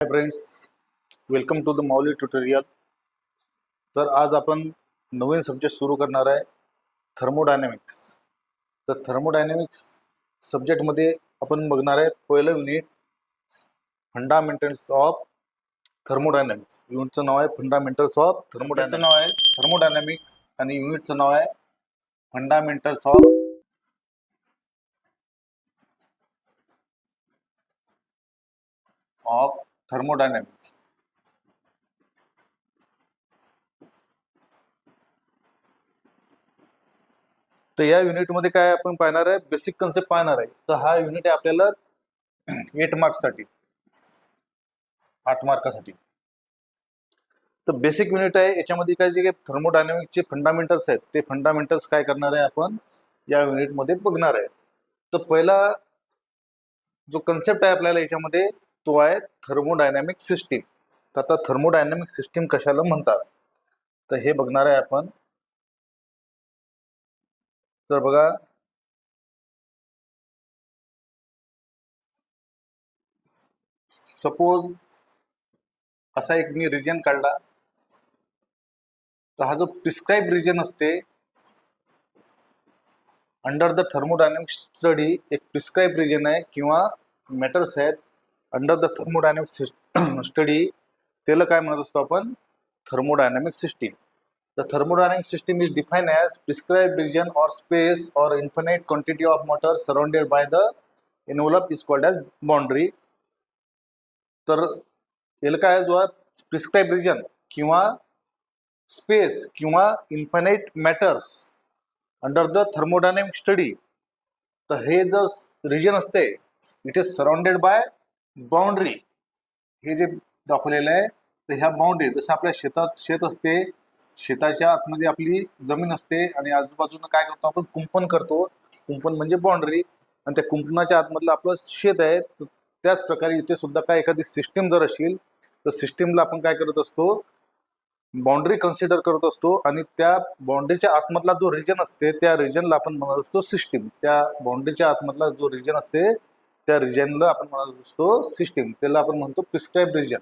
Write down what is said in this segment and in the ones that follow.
High friends, welcome to the Mauli tutorial. तर आज आपण नवीन सब्जेक्ट सुरू करणार आहे, थर्मोडायनॅमिक्स. तर थर्मोडायनॅमिक्स सब्जेक्टमध्ये आपण बघणार आहे पहिलं युनिट, फंडामेंटल्स ऑफ थर्मोडायनॅमिक्स. युनिटचं नाव आहे फंडामेंटल्स ऑफ थर्मोडायनॅमिक्स आणि युनिटचं नाव आहे फंडामेंटल्स ऑफ थर्मोडायनॅमिक्स. तर या युनिटमध्ये काय आपण पाहणार आहे, बेसिक कन्सेप्ट पाहणार आहे. तर हा युनिट आहे आपल्याला 8 मार्क्ससाठी, 8 मार्कासाठी. तर बेसिक युनिट आहे. याच्यामध्ये काय जे थर्मोडायनॅमिक्सचे फंडामेंटल्स आहेत ते फंडामेंटल्स काय करणार आहे आपण या युनिटमध्ये बघणार आहे. तर पहिला जो कन्सेप्ट आहे आपल्याला याच्यामध्ये तो आहे थर्मोडायनॅमिक सिस्टीम. तर आता थर्मोडायनॅमिक सिस्टीम कशाला म्हणतात तर हे बघणार आहे आपण. तर बघा, सपोज असा एक मी रिजन काढला. तर हा जो प्रिस्क्राइब रिजन असते अंडर द थर्मोडायनॅमिक स्टडी, एक प्रिस्क्राइब रिजन आहे किंवा मॅटर्स आहेत अंडर द थर्मोडायनॅमिक स्टडी, त्याला काय म्हणत असतो आपण, thermodynamic system. The thermodynamic system is defined as prescribed region or space or infinite quantity of matter surrounded by the envelope is called as boundary. तर याला काय जो प्रिस्क्राइब रिजन किंवा स्पेस किंवा infinite matters under the thermodynamic study, तर हे जो region असते it is surrounded bye boundary. हे जे दाखवलेलं आहे तर ह्या बाउंड्री, जसं आपल्या शेतात शेत असते, शेताच्या आतमध्ये आपली जमीन असते आणि आजूबाजूला काय करतो आपण, कुंपण करतो. कुंपण म्हणजे बाउंड्री, आणि त्या कुंपणाच्या आतमधलं आपलं शेत आहे. त्याच प्रकारे इथे सुद्धा काय एखादी सिस्टीम जर असेल तर सिस्टीमला आपण काय करत असतो, बाउंड्री कन्सिडर करत असतो. आणि त्या बाउंड्रीच्या आतमधला जो रिजन असते त्या रिजनला आपण म्हणत असतो सिस्टीम. त्या बाउंड्रीच्या आतमधला जो रिजन असते त्या रिजनला आपण म्हणत असतो सिस्टीम. त्याला आपण म्हणतो प्रिस्क्राइब रिजन,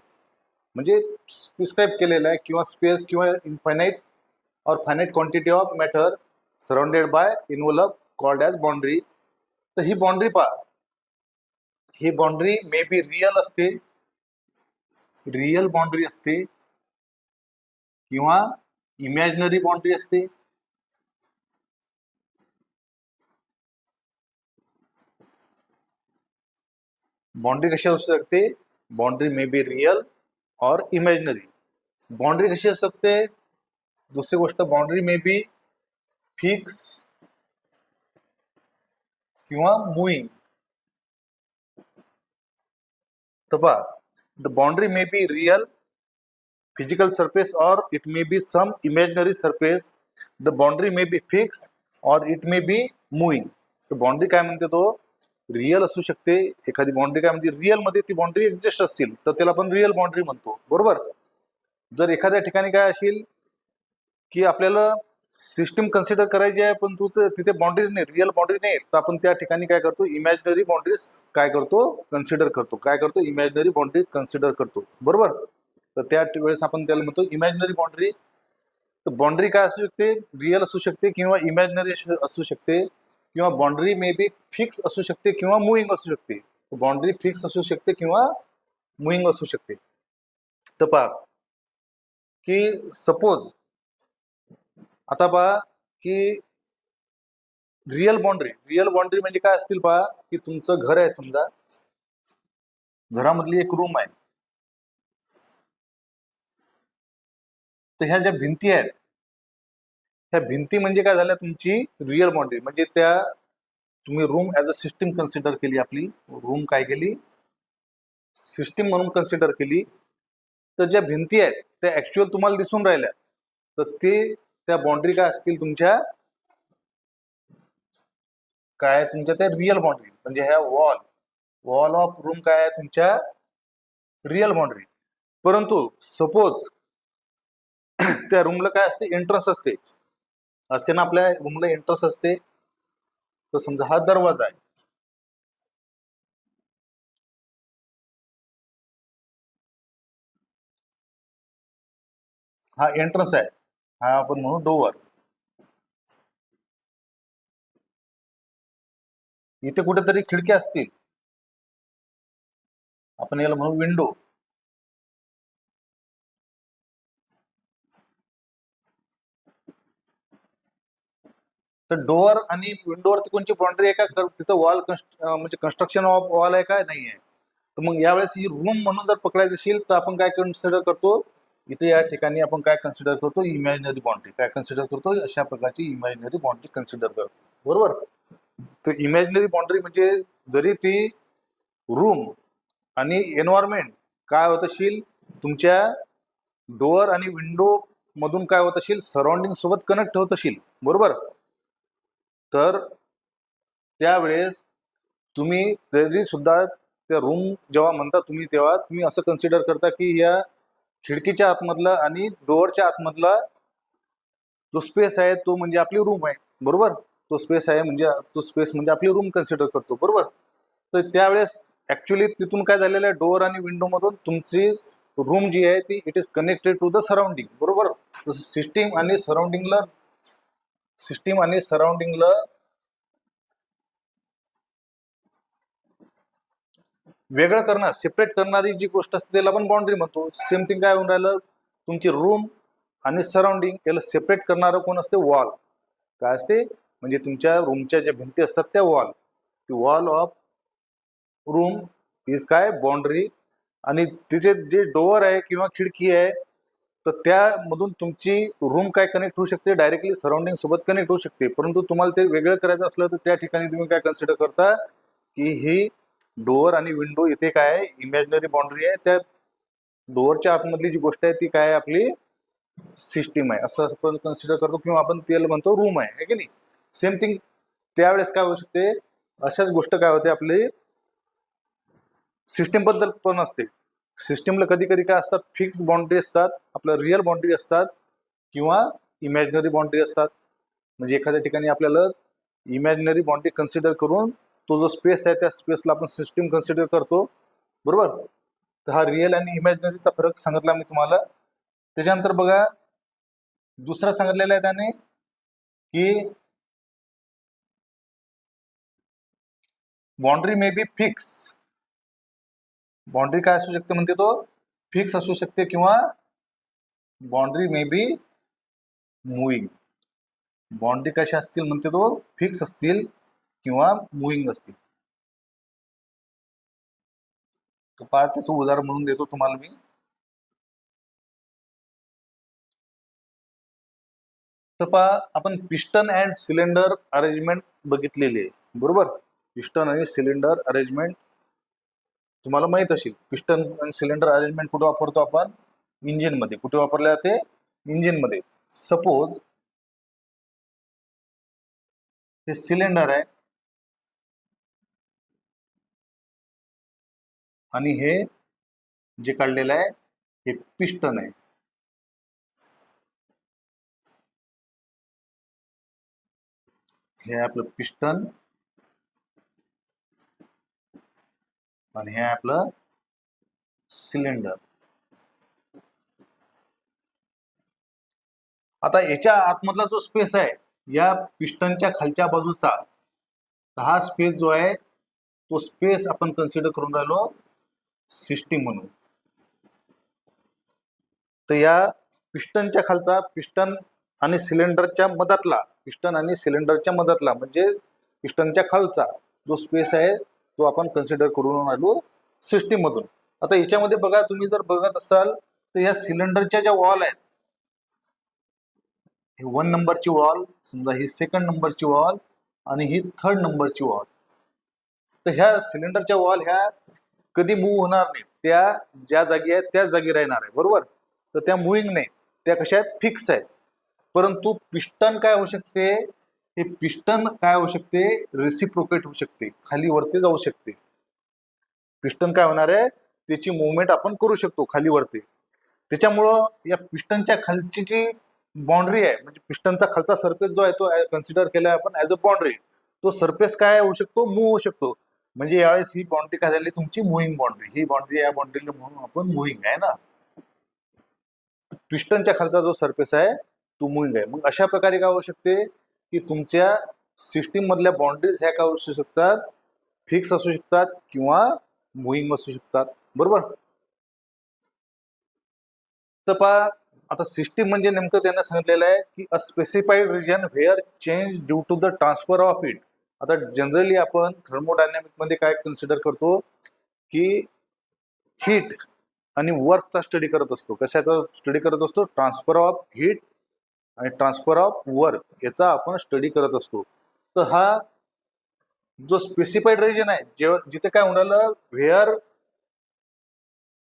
म्हणजे प्रिस्क्राइब केलेला आहे, किंवा स्पेस किंवा इनफायनाइट और finite quantity of matter surrounded by involve called as boundary. तर ही बाउंड्री पहा, ही बाउंड्री मे बी रिअल असते, रिअल बाउंड्री असते, किंवा इमॅजिनरी बाउंड्री असते. बाउंड्री कशी असू शकते, बाउंड्री मे बी रिअल और इमॅजिनरी. बाउंड्री कशी असू शकते, दुसरी गोष्ट बाउंड्री मे बी फिक्स किंवा मूविंग. तर पहा, the boundary may be real physical surface or it may be some imaginary surface. The boundary may be fixed or it may be moving. तर boundary काय म्हणते, तो रिअल असू शकते. एखादी बाउंड्री काय म्हणते, रिअल मध्ये ती बाउंड्री एक्झिस्ट असतील तर त्याला आपण रिअल बाउंड्री म्हणतो, बरोबर. जर एखाद्या ठिकाणी काय असेल की आपल्याला सिस्टीम कन्सिडर करायची आहे पण तिथे बाउंड्रीज नाही, रिअल बाउंड्री नाही, तर आपण त्या ठिकाणी काय करतो, इमॅजिनरी बाउंड्रीज काय करतो, कन्सिडर करतो. काय करतो, इमॅजिनरी बाउंड्री कन्सिडर करतो, बरोबर. तर त्या वेळेस आपण त्याला म्हणतो इमॅजिनरी बाउंड्री. तर बाउंड्री काय असू शकते, रिअल असू शकते किंवा इमॅजिनरी असू शकते, किंवा बाउंड्री मे बी फिक्स असू शकते किंवा मुव्हिंग असू शकते. बाउंड्री फिक्स असू शकते किंवा मुव्हिंग असू शकते. तर पहा की सपोज आता पहा की रिअल बाउंड्री म्हणजे काय असतील पहा, की तुमचं घर आहे समजा, घरामधली एक रूम आहे. तर ह्या ज्या भिंती आहेत, ह्या भिंती म्हणजे काय झाल्या, तुमची रिअल बाउंड्री. म्हणजे त्या तुम्ही room as a system consider केली, आपली रूम काय केली, सिस्टीम म्हणून कन्सिडर केली. तर ज्या भिंती आहेत त्या ऍक्च्युअल तुम्हाला दिसून राहिल्या, तर ते त्या बाउंड्री काय असतील तुमच्या, काय तुमच्या त्या रिअल बाउंड्री. म्हणजे ह्या वॉल ऑफ रूम काय आहे तुमच्या रिअल बाउंड्री. परंतु सपोज त्या रूमला काय असते, एंट्रन्स असते ना, आपल्या रूमला एंट्रन्स असते. तर समजा हा दरवाजा आहे, हा एंट्रन्स आहे, हा आपण म्हणू डोअर. इथे कुठेतरी खिडकी असतील, आपण याला म्हणू विंडो. तर डोअर आणि विंडोवरती कोणची बाउंड्री आहे का, तिथं वॉल म्हणजे कन्स्ट्रक्शन वॉल आहे का, नाही आहे. तर मग यावेळेस ही रूम म्हणून जर पकडायची असेल तर आपण काय कन्सिडर करतो, इथे या ठिकाणी आपण काय कन्सिडर करतो, इमॅजिनरी बाउंड्री. काय कन्सिडर करतो, अशा प्रकारची इमॅजिनरी बाउंड्री कन्सिडर करतो, बरोबर. तर इमॅजिनरी बाउंड्री म्हणजे जरी ती रूम आणि एन्व्हायरमेंट काय होत असेल, तुमच्या डोअर आणि विंडो मधून काय होत असेल, सराउंडिंग सोबत कनेक्ट होत असेल, बरोबर. तर त्यावेळेस तुम्ही तरी सुद्धा त्या रूम जेव्हा म्हणता तुम्ही, तेव्हा तुम्ही असं कन्सिडर करता की या खिडकीच्या आतमधला आणि डोअरच्या आतमधला जो स्पेस आहे तो म्हणजे आपली रूम आहे, बरोबर. तो स्पेस आहे म्हणजे तो स्पेस म्हणजे आपली रूम कन्सिडर करतो, बरोबर. तर त्यावेळेस ऍक्च्युली तिथून काय झालेलं आहे, डोअर आणि विंडो मधून तुमची रूम जी आहे ती it is connected to the surrounding, बरोबर. सिस्टीम आणि सराउंडिंगला वेगळं करणं, सेपरेट करणारी जी गोष्ट असते त्याला आपण बाउंड्री म्हणतो. सेम थिंग काय होऊन राहिलं, तुमची रूम आणि सराउंडिंग याला सेपरेट करणारं कोण असते, वॉल. काय असते म्हणजे तुमच्या रूमच्या ज्या भिंती असतात त्या वॉल, ती वॉल ऑफ रूम इज काय बाउंड्री. आणि तिचे जे डोअर आहे किंवा खिडकी आहे तर त्यामधून तुमची रूम काय कनेक्ट होऊ शकते, डायरेक्टली सराउंडिंग सोबत कनेक्ट होऊ शकते. परंतु तुम्हाला ते वेगळं करायचं असलं तर त्या ठिकाणी तुम्ही काय कन्सिडर करता की ही डोअर आणि विंडो इथे काय आहे, इमॅजिनरी बाउंड्री आहे. त्या डोअरच्या आतमधली जी गोष्ट आहे ती काय आहे, आपली सिस्टीम आहे, असं आपण कन्सिडर करतो, किंवा आपण त्याला म्हणतो रूम आहे की नाही. सेम थिंग त्यावेळेस काय होऊ शकते, अशाच गोष्ट काय होते आपली सिस्टीम बद्दल पण असते. सिस्टीमला कधी कधी काय असतात, फिक्स बाउंड्री असतात, आपल्या रिअल बाउंड्री असतात किंवा इमॅजिनरी बाउंड्री असतात. म्हणजे एखाद्या ठिकाणी आपल्याला इमॅजिनरी बाउंड्री कन्सिडर करून तो जो स्पेस आहे त्या स्पेसला आपण सिस्टीम कन्सिडर करतो, बरोबर. तर हा रिअल आणि इमॅजिनरीचा फरक सांगितला मी तुम्हाला. त्याच्यानंतर बघा दुसरा सांगितलेला आहे त्याने की boundary may be fix. Boundary काय असू शकते म्हणते तो, फिक्स असू शकते किंवा boundary may be moving. Boundary कशा असतील म्हणते तो, फिक्स असतील किंवा मुव्हिंग असतील. तर पहा त्याचं उदाहरण म्हणून देतो तुम्हाला मी. तर पहा आपण पिस्टन अँड सिलेंडर अरेंजमेंट बघितलेली आहे, बरोबर. पिस्टन आणि सिलेंडर अरेंजमेंट तुम्हाला माहित असेल. पिस्टन आणि सिलेंडर अरेंजमेंट कुठे वापरतो आपण, इंजिन मध्ये. कुठे वापरले जाते, इंजिन मध्ये. सपोज हे सिलेंडर आहे आणि हे जे काढलेलं आहे हे पिस्टन आहे. हे आपलं पिस्टन आणि हे आपलं सिलेंडर. आता याच्या आतमधला जो स्पेस आहे या पिस्टनच्या खालच्या बाजूचा, हा स्पेस जो आहे तो स्पेस आपण कन्सिडर करून राहिलो सिस्टीम म्हणून. तर या पिस्टनच्या खालचा, पिस्टन आणि सिलेंडरच्या मधातला, पिस्टन आणि सिलेंडरच्या मधातला म्हणजे पिस्टनच्या खालचा जो स्पेस आहे तो आपण कन्सिडर करून राहिलो सिस्टीम मधून. आता याच्यामध्ये बघा, तुम्ही जर बघत असाल तर या सिलेंडरच्या ज्या वॉल आहेत, ही 1 नंबरची वॉल, समजा ही 2nd नंबरची वॉल आणि ही 3rd नंबरची वॉल. तर ह्या सिलेंडरच्या वॉल ह्या कधी मूव्ह होणार नाही, त्या ज्या जागी आहेत त्या जागी राहणार आहे, बरोबर. तर त्या मुव्हिंग नाही, त्या कशा आहेत, फिक्स आहेत. परंतु पिस्टन काय होऊ शकते, हे पिस्टन काय होऊ शकते, रेसिप्रोकेट होऊ शकते, खाली वरती जाऊ शकते. पिस्टन काय होणार आहे, त्याची मुवमेंट आपण करू शकतो खाली वरती. त्याच्यामुळं या पिस्टनच्या खालची जी बाउंड्री आहे, म्हणजे पिस्टनचा खालचा सरफेस जो आहे तो कन्सिडर केला आपण ऍज अ बाउंड्री. तो सरफेस काय होऊ शकतो, मूव्ह होऊ शकतो. म्हणजे यावेळेस ही बाउंड्री काय झाली, तुमची मुव्हिंग बाउंड्री. ही बाउंड्री या बाउंड्रीला म्हणून आपण मुव्हिंग आहे ना. पिस्टनच्या खालचा जो सरफेस आहे तो मुव्हिंग आहे. मग अशा प्रकारे काय होऊ शकते की तुमच्या सिस्टीम मधल्या बाउंड्रीज ह्या काय असू शकतात, फिक्स असू शकतात किंवा मुव्हिंग असू शकतात. बरोबर. तर पहा, आता सिस्टीम म्हणजे नेमकं त्यांना सांगितलेलं आहे की a specified region where change due to the transfer of heat. आता जनरली आपण थर्मोडायनॅमिक मध्ये काय कन्सिडर करतो की हीट आणि वर्कचा स्टडी करत असतो. कशाचा स्टडी करत असतो? ट्रान्सफर ऑफ हीट आणि ट्रान्सफर ऑफ वर्क याचा आपण स्टडी करत असतो. तर हा जो स्पेसिफाईड रिजन आहे, जेव्हा जिथे काय होणार, where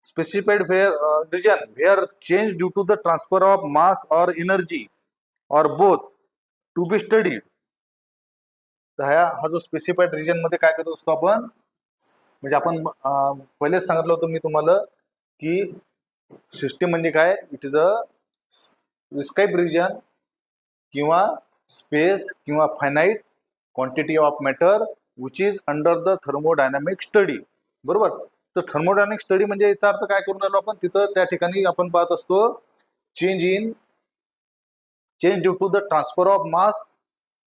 specified where region where change due to the transfer of mass or energy or both to be studied. तर हा जो स्पेसिफाईड रिजन मध्ये काय करत असतो आपण, म्हणजे आपण पहिलेच सांगितलं होतं मी तुम्हाला की सिस्टीम म्हणजे काय, it is a prescribe region किंवा स्पेस किंवा finite quantity of matter which is under the thermodynamic study. बरोबर. तर थर्मोडायनामिक स्टडी म्हणजे याचा अर्थ काय करून राहिलो आपण, तिथं त्या ठिकाणी आपण पाहत असतो change due to the transfer of mass,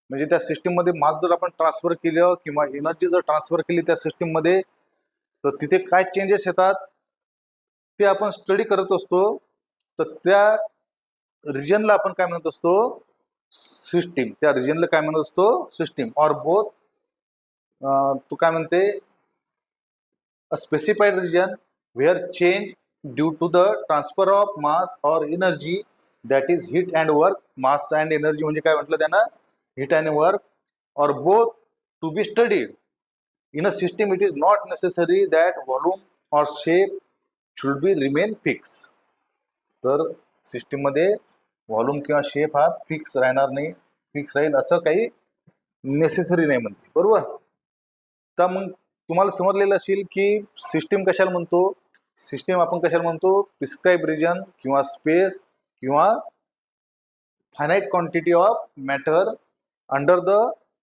म्हणजे त्या सिस्टीम मध्ये मास जर आपण ट्रान्सफर केलं किंवा एनर्जी जर ट्रान्सफर केली त्या सिस्टीम मध्ये, तर तिथे काय चेंजेस येतात ते आपण स्टडी करत असतो. तर त्या रिजनला आपण काय म्हणत असतो, सिस्टीम. त्या रिजनला काय म्हणत असतो, सिस्टीम. ऑर बोथ तू काय म्हणते, a specified region where change due to the transfer of mass or energy, that is heat and work. Mass and energy म्हणजे काय म्हटलं त्यांना, heat and work, or both to be studied. In a system it is not necessary that volume or shape should be remain fixed. तर system मध्ये volume किंवा shape हा fix राहणार नाही, फिक्स राहील असं काही नेसेसरी नाही म्हणते. बरोबर. तर मग तुम्हाला समजलेलं असेल की सिस्टीम कशाला म्हणतो. सिस्टीम आपण कशाला म्हणतो, प्रिस्क्राइब रिजन किंवा स्पेस किंवा finite quantity of matter under the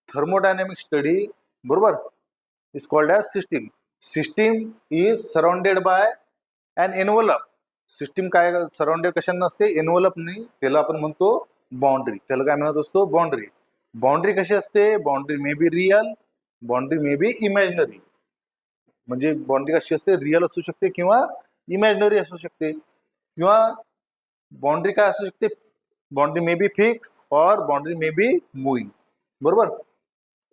thermodynamic study. बरोबर. Is called as system. System is surrounded by an envelope. System काय सराउंडेड कशाने नसते, एनवलप नाही, त्याला आपण म्हणतो बाउंड्री. त्याला काय म्हणत असतो, बाउंड्री. बाउंड्री कशी असते, boundary may be real, boundary may be imaginary. म्हणजे बाउंड्री कशी असते, रिअल असू शकते किंवा इमॅजिनरी असू शकते. किंवा बाउंड्री काय असू शकते, बाउंड्री मे बी फिक्स और बाउंड्री मे बी मुव्हिंग. बरोबर.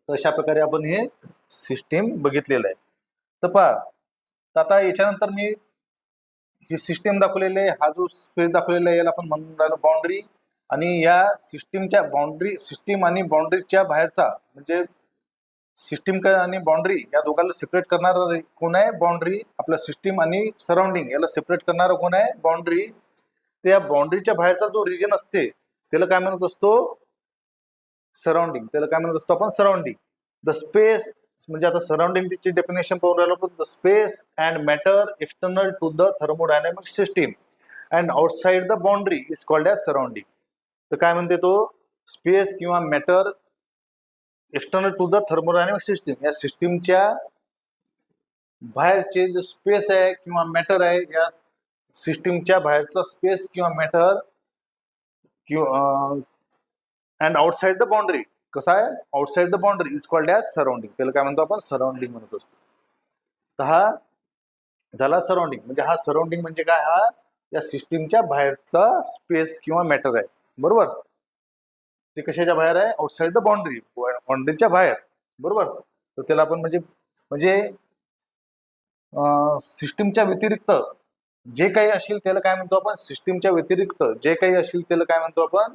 तर अशा प्रकारे आपण हे सिस्टीम बघितलेलं आहे. तर पहा, आता याच्यानंतर मी ही सिस्टीम दाखवलेली आहे, हा जो स्पेस दाखवलेला आहे याला आपण म्हणून राहिलो बाउंड्री. आणि या सिस्टीमच्या बाउंड्री, सिस्टीम आणि बाउंड्रीच्या बाहेरचा म्हणजे सिस्टीम आणि बाउंड्री या दोघांना सेपरेट करणारा कोण आहे, बाउंड्री. आपल्या सिस्टीम आणि सराउंडिंग याला सेपरेट करणारा कोण आहे, बाउंड्री. त्या बाउंड्रीच्या बाहेरचा जो रिजन असते त्याला काय म्हणत असतो, सराउंडिंग. त्याला काय म्हणत असतो आपण, सराउंडिंग. द स्पेस म्हणजे आता सराउंडिंगची डेफिनेशन पाहून राहिलो आपण. The space and matter external to the thermodynamic system and outside the boundary is called as surrounding. तर काय म्हणते तो, स्पेस किंवा matter external to the thermodynamic system, या सिस्टीमच्या बाहेरचे जे स्पेस आहे किंवा मॅटर आहे, या सिस्टीमच्या बाहेरचा स्पेस किंवा मॅटर किंवा अँड आउटसाइड द बाउंड्री. कसा आहे, outside the boundary is called as surrounding. त्याला काय म्हणतो आपण, सराउंडिंग म्हणत असतो. तर हा झाला सराउंडिंग. म्हणजे हा सराउंडिंग म्हणजे काय, हा या सिस्टीमच्या बाहेरचा स्पेस किंवा मॅटर आहे. बरोबर. ते कशाच्या बाहेर आहे, आउटसाइड द बाउंड्री, बाउंड्रीच्या बाहेर. बरोबर. तर त्याला आपण म्हणजे सिस्टीमच्या व्यतिरिक्त जे काही असेल त्याला काय म्हणतो आपण, सिस्टीमच्या व्यतिरिक्त जे काही असेल त्याला काय म्हणतो आपण,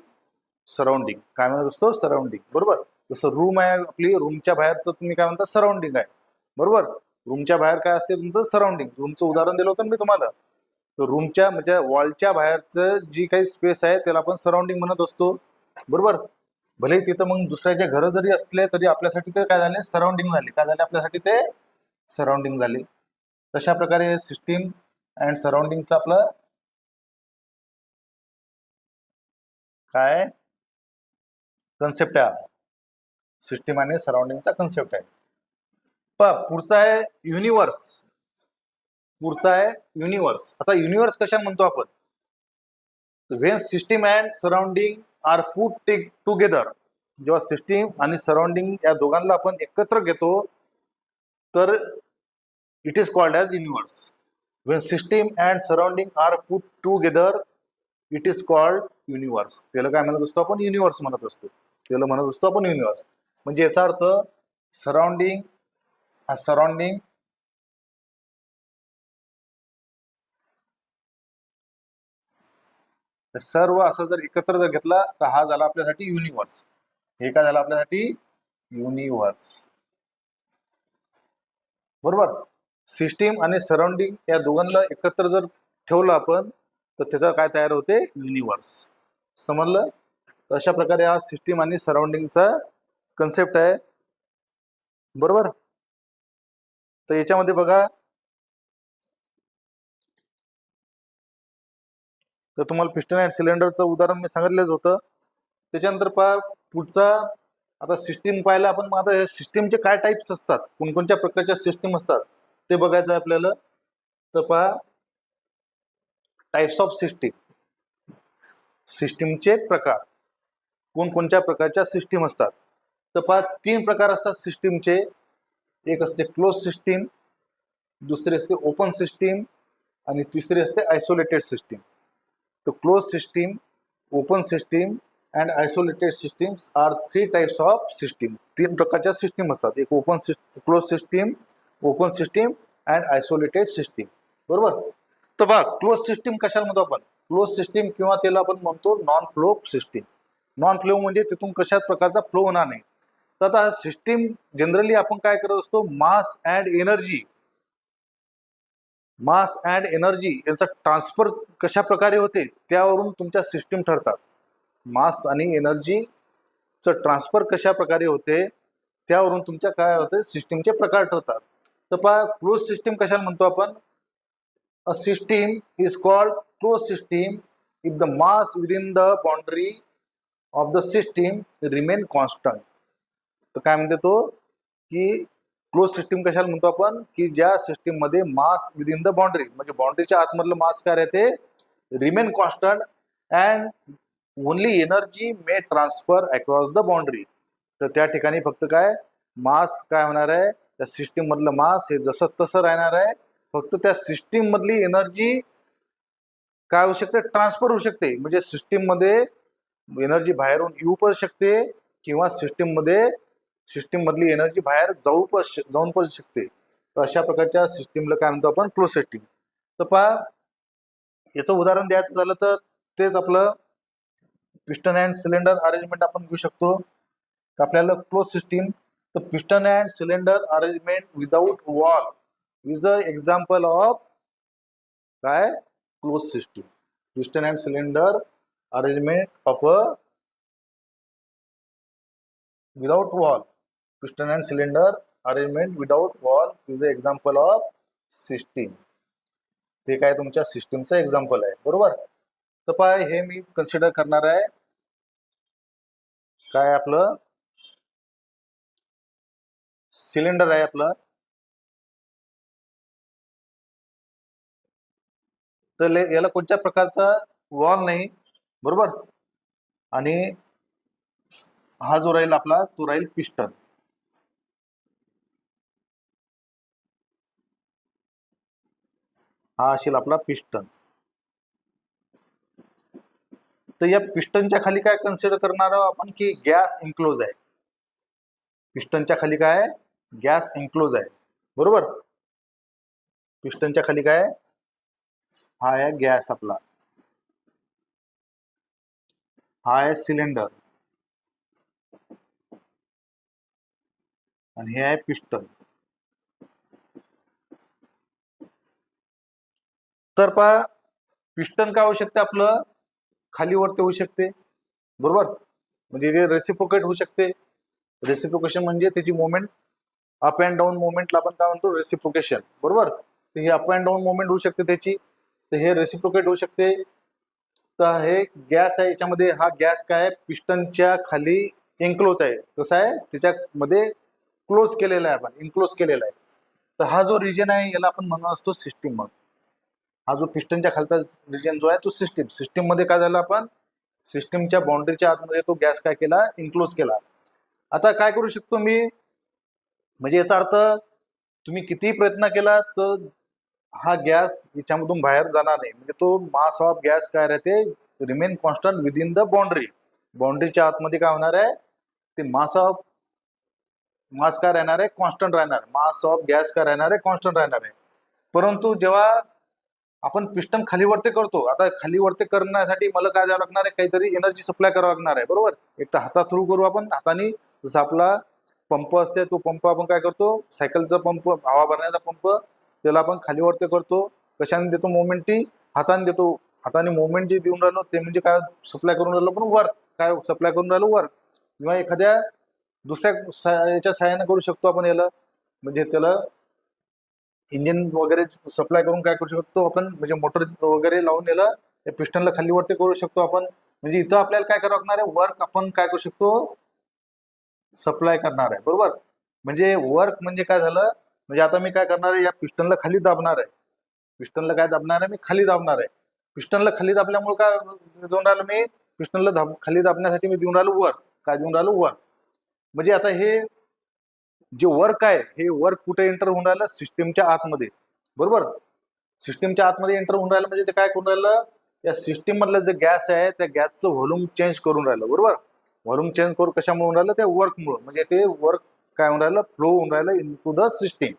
सराउंडिंग. काय म्हणत असतो, सराउंडिंग. बरोबर. जसं रूम आहे आपली, रूमच्या बाहेरचं तुम्ही काय म्हणता, सराउंडिंग आहे. बरोबर. रूमच्या बाहेर काय असते तुमचं, सराउंडिंग. रूमचं उदाहरण दिलं होतं मी तुम्हाला. तर रूमच्या म्हणजे वॉलच्या बाहेरचं जी काही स्पेस आहे त्याला आपण सराउंडिंग म्हणत असतो. बरोबर. भले तिथं मग दुसऱ्याचे घर जरी असले तरी आपल्यासाठी ते काय झाले, सराउंडिंग झाले. काय झाले, आपल्यासाठी ते सराउंडिंग झाले. तशा प्रकारे सिस्टीम अँड सराउंडिंगचं आपलं काय कन्सेप्ट आहे, सिस्टीम आणि सराउंडिंगचा कन्सेप्ट आहे. पुढचा आहे युनिवर्स. पुढचा आहे युनिवर्स. आता युनिवर्स कशा म्हणतो आपण, when system and surrounding are put together, जेव्हा सिस्टीम आणि सराउंडिंग या दोघांना आपण एकत्र घेतो तर it is called as universe. When system and surrounding are put together it is called universe. त्याला काय म्हणत असतो आपण? युनिव्हर्स म्हणत असतो. त्याला म्हणत असतो आपण युनिव्हर्स. म्हणजे याचा अर्थ सराउंडिंग सराउंडिंग सर्व असं जर एकत्र जर घेतला तर हा झाला आपल्यासाठी युनिव्हर्स. हे काय झालं आपल्यासाठी? युनिव्हर्स. बरोबर. सिस्टीम आणि सराउंडिंग या दोघांना एकत्र जर ठेवलं आपण तर त्याचा काय तयार होते? युनिव्हर्स. समजलं? अशा प्रकारे हा सिस्टीम आणि सराउंडिंगचा कन्सेप्ट आहे. बरोबर. तर याच्यामध्ये बघा, तर तुम्हाला पिस्टन अँड सिलेंडरचं उदाहरण मी सांगितलंच होतं. त्याच्यानंतर पहा पुढचा, आता सिस्टीम पाहिला आपण. मग आता सिस्टीमचे काय टाईप्स असतात, कोणकोणत्या प्रकारच्या सिस्टीम असतात ते बघायचं आहे आपल्याला. तर पहा, टाइप्स ऑफ सिस्टीम, सिस्टीमचे प्रकार, कोणकोणत्या प्रकारच्या सिस्टीम असतात. तर पहा 3 प्रकार असतात सिस्टीमचे. एक असते क्लोज सिस्टीम, दुसरी असते ओपन सिस्टीम आणि तिसरी असते आयसोलेटेड सिस्टीम. तर close system, open system and isolated systems are 3 types of system. 3 प्रकारच्या सिस्टीम असतात. एक close system, open system and isolated system. बरोबर. तर बघा, क्लोज सिस्टीम कशाला म्हणतो आपण? क्लोज सिस्टीम किंवा त्याला आपण म्हणतो non flow system. Non flow म्हणजे तिथून कशाच प्रकारचा फ्लो होणार नाही. तर आता सिस्टीम जनरली आपण काय करत असतो? मास अँड एनर्जी यांचा ट्रान्सफर कशा प्रकारे होते त्यावरून तुमच्या सिस्टीम ठरतात. मास आणि एनर्जीचं ट्रान्सफर कशा प्रकारे होते त्यावरून तुमच्या काय होते? सिस्टीमचे प्रकार ठरतात. तर पहा, क्लोज सिस्टीम कशाला म्हणतो आपण? A system is called closed system if the mass within the boundary of the system remain constant. तर काय म्हणते तो की क्लोज सिस्टीम कशाला म्हणतो आपण? की ज्या सिस्टीम मध्ये मास विदिन द बाउंड्री, म्हणजे बाउंड्रीच्या आतमधलं मास काय राहते? Remain constant and only energy may transfer across the boundary. तर त्या ठिकाणी फक्त काय मास काय होणार आहे? त्या सिस्टीम मधलं मास हे जसं तसं राहणार आहे. फक्त त्या सिस्टीम मधली एनर्जी काय होऊ शकते? ट्रान्सफर होऊ शकते. म्हणजे सिस्टीम मध्ये एनर्जी बाहेरून येऊ पण शकते किंवा सिस्टीम मधली एनर्जी बाहेर जाऊन पण शकते. तर अशा प्रकारच्या सिस्टीमला काय म्हणतो आपण? Close system. तर पहा, याचं उदाहरण द्यायचं झालं तर तेच आपलं पिस्टन अँड सिलेंडर अरेंजमेंट आपण घेऊ शकतो. तर आपल्याला क्लोज सिस्टीम, तर piston and cylinder arrangement without wall is an example of काय? Close system. Piston and cylinder arrangement of a without wall, piston and cylinder arrangement without wall is a example of system. ते काय तुमच्या सिस्टीमचं example आहे. बरोबर. तर पहा, हे मी consider करणार आहे काय? आपलं सिलेंडर आहे आपलं. तर याला कोणत्या प्रकारचा वॉल नाही. बरोबर. आणि हा जो राहील आपला तो राहील पिस्टन. हा असेल आपला पिस्टन. तर या पिस्टनच्या खाली काय कन्सिडर करणार आहोत आपण? की गॅस इन्क्लोज आहे. पिस्टनच्या खाली काय? गॅस इन्क्लोज आहे. बरोबर. पिस्टनच्या खाली काय? हा आहे गॅस आपला, हा आहे सिलेंडर आणि हे आहे पिस्टन. तर पहा, पिस्टन काय होऊ शकते? आपलं खाली वरती होऊ शकते. बरोबर. म्हणजे ते रेसिप्रोकेट होऊ शकते. रेसिप्रोकेशन म्हणजे त्याची मोमेंट अप अँड डाऊन मोमेंटला आपण काय म्हणतो? रेसिप्रोकेशन. बरोबर. तर हे अप अँड डाऊन मोमेंट होऊ शकते त्याची. तर हे रेसिप्रोकेट होऊ शकते. तर हे गॅस आहे, याच्यामध्ये हा गॅस काय आहे? पिस्टनच्या खाली एन्क्लोज आहे. कसं आहे? त्याच्यामध्ये क्लोज केलेला आहे आपण, इन्क्लोज केलेला आहे. तर हा जो रिजन आहे याला आपण म्हणत असतो सिस्टीम. मग हा जो पिस्टनच्या खालचा रिजन जो आहे तो सिस्टीम मध्ये काय झालं, आपण सिस्टीमच्या बाउंड्रीच्या आतमध्ये तो गॅस काय केला, इन्क्लोज केला. आता काय करू शकतो मी, म्हणजे याचा अर्थ तुम्ही कितीही प्रयत्न केला तर हा गॅस याच्यामधून बाहेर जाणार नाही. म्हणजे तो मास ऑफ गॅस काय राहते, रिमेन कॉन्स्टंट विदिन द बाउंड्रीच्या आतमध्ये काय होणार आहे, ते मास काय राहणार आहे, कॉन्स्टंट राहणार. मास ऑफ गॅस काय राहणार आहे, कॉन्स्टंट राहणार आहे. परंतु जेव्हा आपण पिस्टन खाली वरती करतो, आता खाली वरती करण्यासाठी मला काय द्यावं लागणार आहे, काहीतरी एनर्जी सप्लाय करावं लागणार आहे, बरोबर. एक तर हाता थ्रू करू आपण हाताने, जसं आपला पंप असते, तो पंप आपण काय करतो, सायकलचा पंप, हवा भरण्याचा पंप, त्याला आपण खाली वरती करतो. कशाने देतो, मोमेंटची हाताने देतो. हाताने मोमेंट जे देऊन राहिलो ते म्हणजे काय सप्लाय करून राहिलो, पण वर्क काय सप्लाय करून राहिलो, वर्क. किंवा एखाद्या दुसऱ्या याच्या सहाय्याने करू शकतो आपण याला, म्हणजे त्याला इंजिन वगैरे सप्लाय करून काय करू शकतो आपण, म्हणजे मोटर वगैरे लावून याला त्या पिस्टनला खाली वरती करू शकतो आपण. म्हणजे इथं आपल्याला काय करावं लागणार आहे, वर्क आपण काय करू शकतो, सप्लाय करणार आहे, बरोबर. म्हणजे वर्क म्हणजे काय झालं, म्हणजे आता मी काय करणार आहे, या पिस्टनला खाली दाबणार आहे. पिस्टनला काय दाबणार आहे, मी खाली दाबणार आहे. पिस्टनला खाली दाबल्यामुळे काय देऊन राहिलो मी, पिस्टनला खाली दाबण्यासाठी मी देऊन राहिलो वर्क. काय देऊन राहिलो, वर्क. म्हणजे आता हे जे वर्क आहे, हे वर्क कुठे एंटर होऊन राहिलं, सिस्टीमच्या आतमध्ये, बरोबर. सिस्टीमच्या आतमध्ये एंटर होऊन राहिलं म्हणजे ते काय करून राहिलं, या सिस्टीम मधलं जे गॅस आहे त्या गॅसचं व्हॉल्यूम चेंज करून राहिलं, बरोबर. व्हॉल्यूम चेंज करून कशामुळे होऊन राहिलं, त्या वर्कमुळे. म्हणजे ते वर्क काय होऊन राहिलं, फ्लो होऊन राहिलं इन टू द सिस्टीम.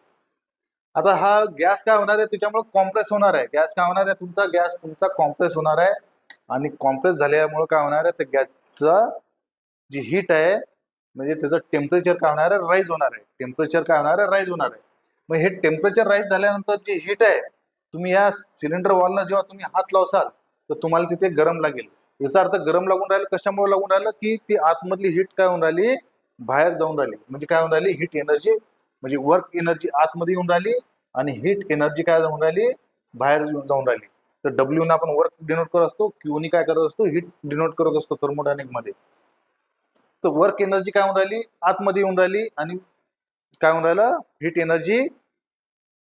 आता हा गॅस काय होणार आहे, त्याच्यामुळे कॉम्प्रेस होणार आहे. गॅस काय होणार आहे, तुमचा कॉम्प्रेस होणार आहे. आणि कॉम्प्रेस झाल्यामुळे काय होणार आहे, त्या गॅसचा जी हीट आहे, म्हणजे त्याचं टेम्परेचर काय होणार आहे, राईज होणार आहे. टेम्परेचर काय होणार आहे, राईज होणार आहे. मग हे टेम्परेचर राईज झाल्यानंतर जी हीट आहे, तुम्ही या सिलेंडर वॉलला जेव्हा तुम्ही हात लावसाल तर तुम्हाला तिथे गरम लागेल. याचा अर्थ गरम लागून राहिलं, कशामुळे लागून राहिलं, की ती आतमधली हीट काय होऊन राहिली, बाहेर जाऊन राहिली. म्हणजे काय होऊन राहिली, हीट एनर्जी, म्हणजे वर्क एनर्जी आतमध्ये येऊन राहिली आणि हीट एनर्जी काय होऊन राहिली, बाहेर जाऊन राहिली. तर डब्ल्यू ने आपण वर्क डिनोट करत असतो, क्यू नी काय करत असतो, हीट डिनोट करत असतो थर्मोडायनेमिक मध्ये. तर वर्क एनर्जी काय होऊन राहिली, आतमध्ये येऊन राहिली आणि काय होऊन राहिलं, हीट एनर्जी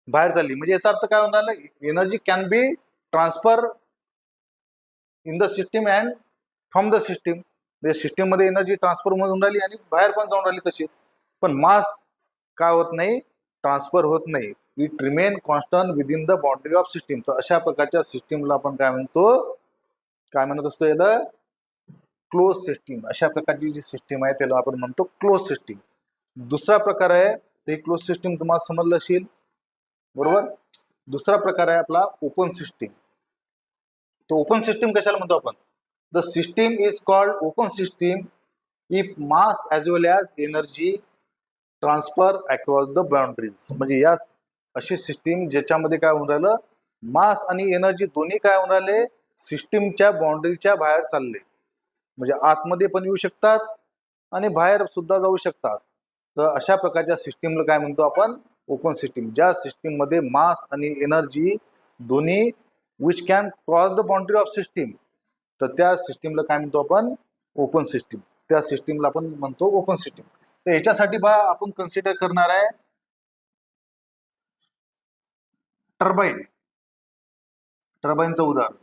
बाहेर चालली. म्हणजे याचा अर्थ काय होऊन राहिलं, energy can be transfer in the system and from the system. म्हणजे सिस्टीम मध्ये एनर्जी ट्रान्सफर होऊन राहिली आणि बाहेर पण जाऊन राहिली तशीच. पण मास काय होत नाही, ट्रान्सफर होत नाही. It remain constant within the boundary of system. तर अशा प्रकारच्या सिस्टीमला आपण काय म्हणतो, काय म्हणत असतो याला, क्लोज सिस्टीम. अशा प्रकारची जी सिस्टीम आहे त्याला आपण म्हणतो क्लोज सिस्टीम. दुसरा प्रकार आहे, ते क्लोज सिस्टीम तुम्हाला समजलं असेल, बरोबर. दुसरा प्रकार आहे आपला ओपन सिस्टीम. तो ओपन सिस्टीम कशाला म्हणतो आपण, the system is called open system if mass as well as energy transfer across the boundaries. म्हणजे या अशी सिस्टीम ज्याच्यामध्ये काय होऊन राहिलं, मास आणि एनर्जी दोन्ही काय होऊन राहिले, सिस्टीमच्या बाउंड्रीच्या बाहेर चालले. म्हणजे आतमध्ये पण येऊ शकतात आणि बाहेर सुद्धा जाऊ शकतात. तर अशा प्रकारच्या सिस्टीमला काय म्हणतो आपण, ओपन सिस्टीम. ज्या सिस्टीम मध्ये मास आणि एनर्जी दोन्ही which can cross the boundary of system, तर त्या सिस्टीमला काय म्हणतो आपण, ओपन सिस्टीम. त्या सिस्टीमला आपण म्हणतो ओपन सिस्टीम. तर याच्यासाठी आपण कन्सिडर करणार आहे टर्बाईन. टर्बाईनचं उदाहरण.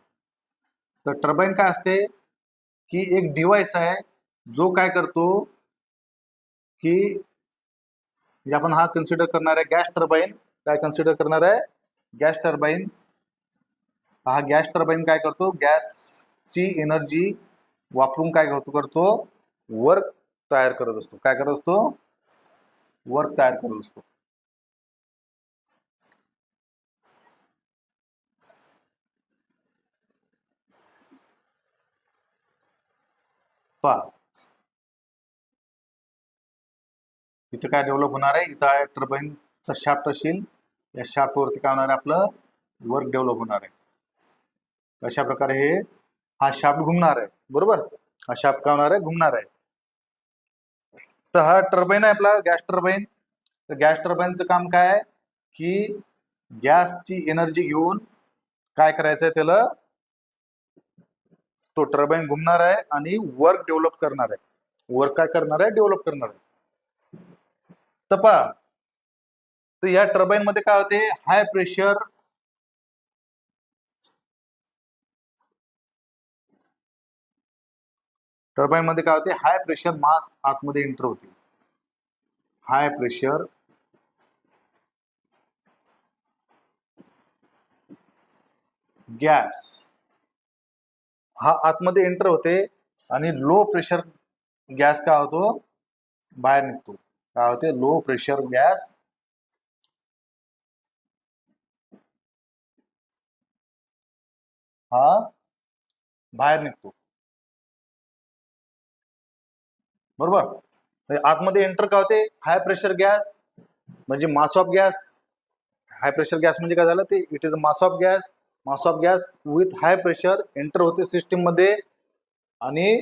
तर टर्बाईन काय असते, की एक डिव्हाइस आहे जो काय करतो, की म्हणजे आपण हा कन्सिडर करणार आहे गॅस टर्बाईन. काय कन्सिडर करणार आहे, गॅस टर्बाईन. हा गॅस टर्बाईन काय करतो, गॅसची एनर्जी वापरून काय करतो, वर्क तयार करत असतो. काय करत असतो, वर्क तयार करत असतो. पहा इथे काय डेव्हलप होणार आहे, इथं टर्बाईनचा शाफ्ट असेल, या शाफ्ट वरती काय होणार आहे, आपलं वर्क डेव्हलप होणार आहे. अशा प्रकारे हा शाफ्ट घुमणार आहे, बरोबर. हा शाफ्ट काय होणार आहे, घुमणार आहे. तर हा टर्बाईन आहे आपला गॅस टर्बाईन. तर गॅस टर्बाईनचं काम काय आहे, की गॅसची एनर्जी घेऊन काय करायचं आहे त्याला, तो टर्बाईन घुमणार आहे आणि वर्क डेव्हलप करणार आहे. वर्क काय करणार आहे, डेव्हलप करणार आहे. तर पहा, तर या टर्बाईन मध्ये काय होते, हाय प्रेशर टर्बाईन मध्ये काय होते, हाय प्रेशर मास आतमध्ये एंटर होते. हाय प्रेशर गॅस हा आतमध्ये एंटर होते आणि लो प्रेशर गॅस काय होतो, बाहेर निघतो. काय होते, लो प्रेशर गॅस हा बाहेर निघतो. बरोबर. आतमध्ये एंटर काय होते, हाय प्रेशर गॅस म्हणजे mass of gas. High pressure gas म्हणजे काय झालं, ते it is a mass of gas. Mass of gas with high pressure enter होते सिस्टीम मध्ये आणि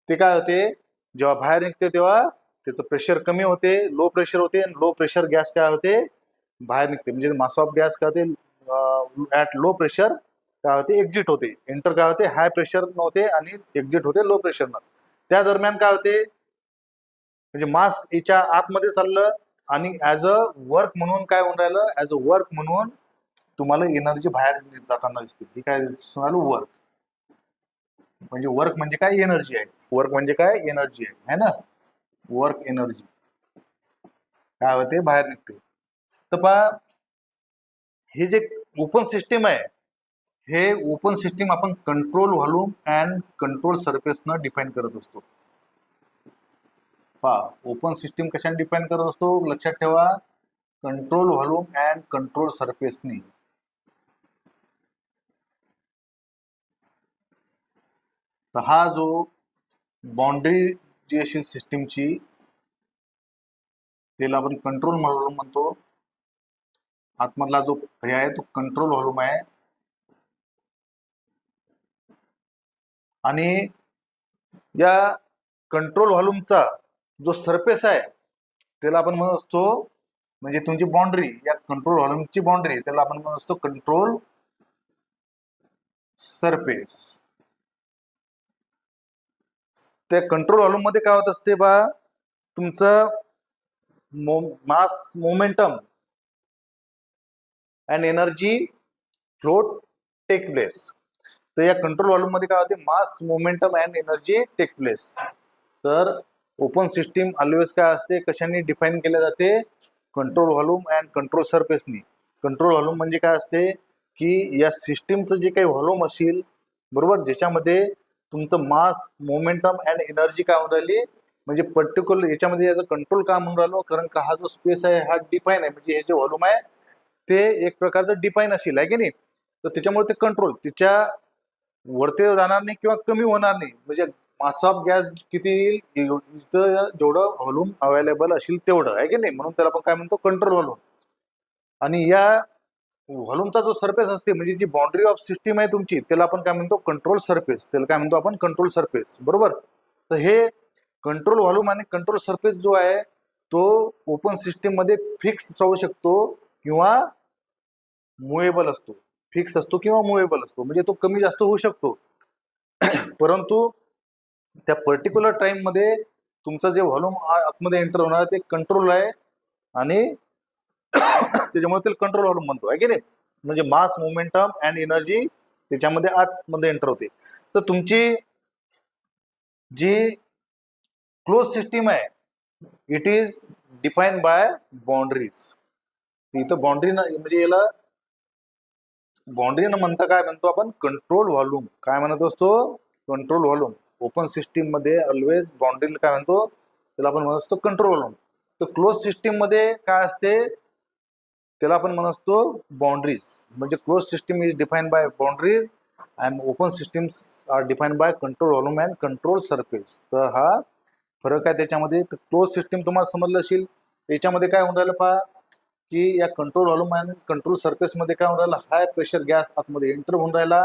ते काय होते, जेव्हा बाहेर निघते तेव्हा त्याचं प्रेशर कमी होते, लो प्रेशर होते आणि लो प्रेशर गॅस काय होते, बाहेर निघते. म्हणजे मास ऑफ गॅस काय होते, ऍट लो प्रेशर काय होते, एक्झिट होते. एंटर काय होते, हाय प्रेशर नव्हते आणि एक्झिट होते लो प्रेशरनं. त्या दरम्यान काय होते, म्हणजे मास याच्या आतमध्ये चाललं आणि ऍज अ वर्क म्हणून काय होऊन राहिलं, ऍज अ वर्क म्हणून तुम्हाला एनर्जी बाहेर जाताना दिसते. ही काय वर्क म्हणजे, वर्क म्हणजे काय, एनर्जी आहे. वर्क म्हणजे काय, एनर्जी आहे ना. वर्क एनर्जी काय होते, बाहेर निघते. तर पहा, हे जे ओपन सिस्टीम आहे, हे ओपन सिस्टीम आपण कंट्रोल व्हॉल्यूम अँड कंट्रोल सरफेसनं डिफाईन करत असतो. पहा, ओपन सिस्टीम कशाने डिफाईन करत असतो, लक्षात ठेवा, कंट्रोल व्हॉल्यूम अँड कंट्रोल सरफेसनी. तर हा जो बाउंड्री जी अशी सिस्टीमची, त्याला आपण कंट्रोल व्हॉल्यूम म्हणतो. आतमधला जो हे आहे तो कंट्रोल व्हॉल्यूम आहे. आणि या कंट्रोल व्हॉल्यूमचा जो सरफेस आहे त्याला आपण म्हणत असतो, म्हणजे तुमची बाउंड्री, या कंट्रोल व्हॉल्यूमची बाउंड्री, त्याला आपण म्हणत असतो कंट्रोल सरफेस. त्या कंट्रोल व्हॉल्यूम मध्ये काय होत असते बा, तुमचं mass, momentum and energy float take place. तर या कंट्रोल व्हॉल्यूम मध्ये काय होते, mass, momentum and energy take place. तर ओपन सिस्टीम ऑलवेज काय असते, कशाने डिफाईन केले जाते, कंट्रोल व्हॉल्यूम अँड कंट्रोल सरफेसनी. कंट्रोल व्हॉल्यूम म्हणजे काय असते, की या सिस्टीमचं जे काही व्हॉल्यूम असेल, बरोबर, ज्याच्यामध्ये तुमचं मास, मोमेंटम अँड एनर्जी काय होऊन राहिली, म्हणजे पर्टिक्युलर याच्यामध्ये याचं कंट्रोल का म्हणून राहिलो, कारण का हा जो स्पेस आहे हा डिफाईन आहे, म्हणजे हे जे व्हॉल्यूम आहे ते एक प्रकारचं डिफाईन असेल, आहे की नाही. तर त्याच्यामुळे ते कंट्रोल तिच्या वरती जाणार नाही किंवा कमी होणार नाही. म्हणजे मास ऑफ गॅस किती येईल, इथं जेवढं व्हॉल्यूम अवेलेबल असेल तेवढं, आहे की नाही. म्हणून त्याला आपण काय म्हणतो, कंट्रोल व्हॉल्यूम. आणि या व्हॉल्यूमचा जो सरफेस असते, म्हणजे जी बाउंड्री ऑफ सिस्टीम आहे तुमची, त्याला आपण काय म्हणतो, कंट्रोल सरफेस. त्याला काय म्हणतो आपण, कंट्रोल सरफेस. बरोबर. तर हे कंट्रोल व्हॉल्यूम आणि कंट्रोल सरफेस जो आहे तो ओपन सिस्टीम मध्ये फिक्स राहू शकतो किंवा मुवेबल असतो. फिक्स असतो किंवा मुवेबल असतो, म्हणजे तो कमी जास्त होऊ शकतो. परंतु त्या पर्टिक्युलर टाइम मध्ये तुमचं जे व्हॉल्यूम आतमध्ये एंटर होणार ते कंट्रोल आहे आणि त्याच्यामुळे त्याला कंट्रोल व्हॉल्यूम म्हणतो, आहे की नाही. म्हणजे मास, मोमेंटम अँड एनर्जी त्याच्यामध्ये आतमध्ये एंटर होते. तर तुमची जी क्लोज सिस्टीम आहे, it is define by boundaries. इथं बाउंड्री म्हणजे याला बाउंड्री न म्हणता काय म्हणतो आपण, कंट्रोल व्हॉल्यूम. काय म्हणत असतो, कंट्रोल व्हॉल्यूम. ओपन सिस्टीम मध्ये ऑलवेज बाउंड्रीला काय म्हणतो, त्याला आपण म्हणत असतो कंट्रोल व्हॉल्यूम. तर क्लोज सिस्टीम मध्ये काय असते, त्याला आपण म्हणत असतो बाउंड्रीज. म्हणजे close system is define by boundaries and open systems are define by control volume and control surface. तर हा फरक आहे त्याच्यामध्ये. तर क्लोज सिस्टीम तुम्हाला समजलं असेल. त्याच्यामध्ये काय होऊन राहिलं पहा, की या control volume and control surface मध्ये काय होऊन राहिलं, हाय प्रेशर गॅस आतमध्ये एंटर होऊन राहिला.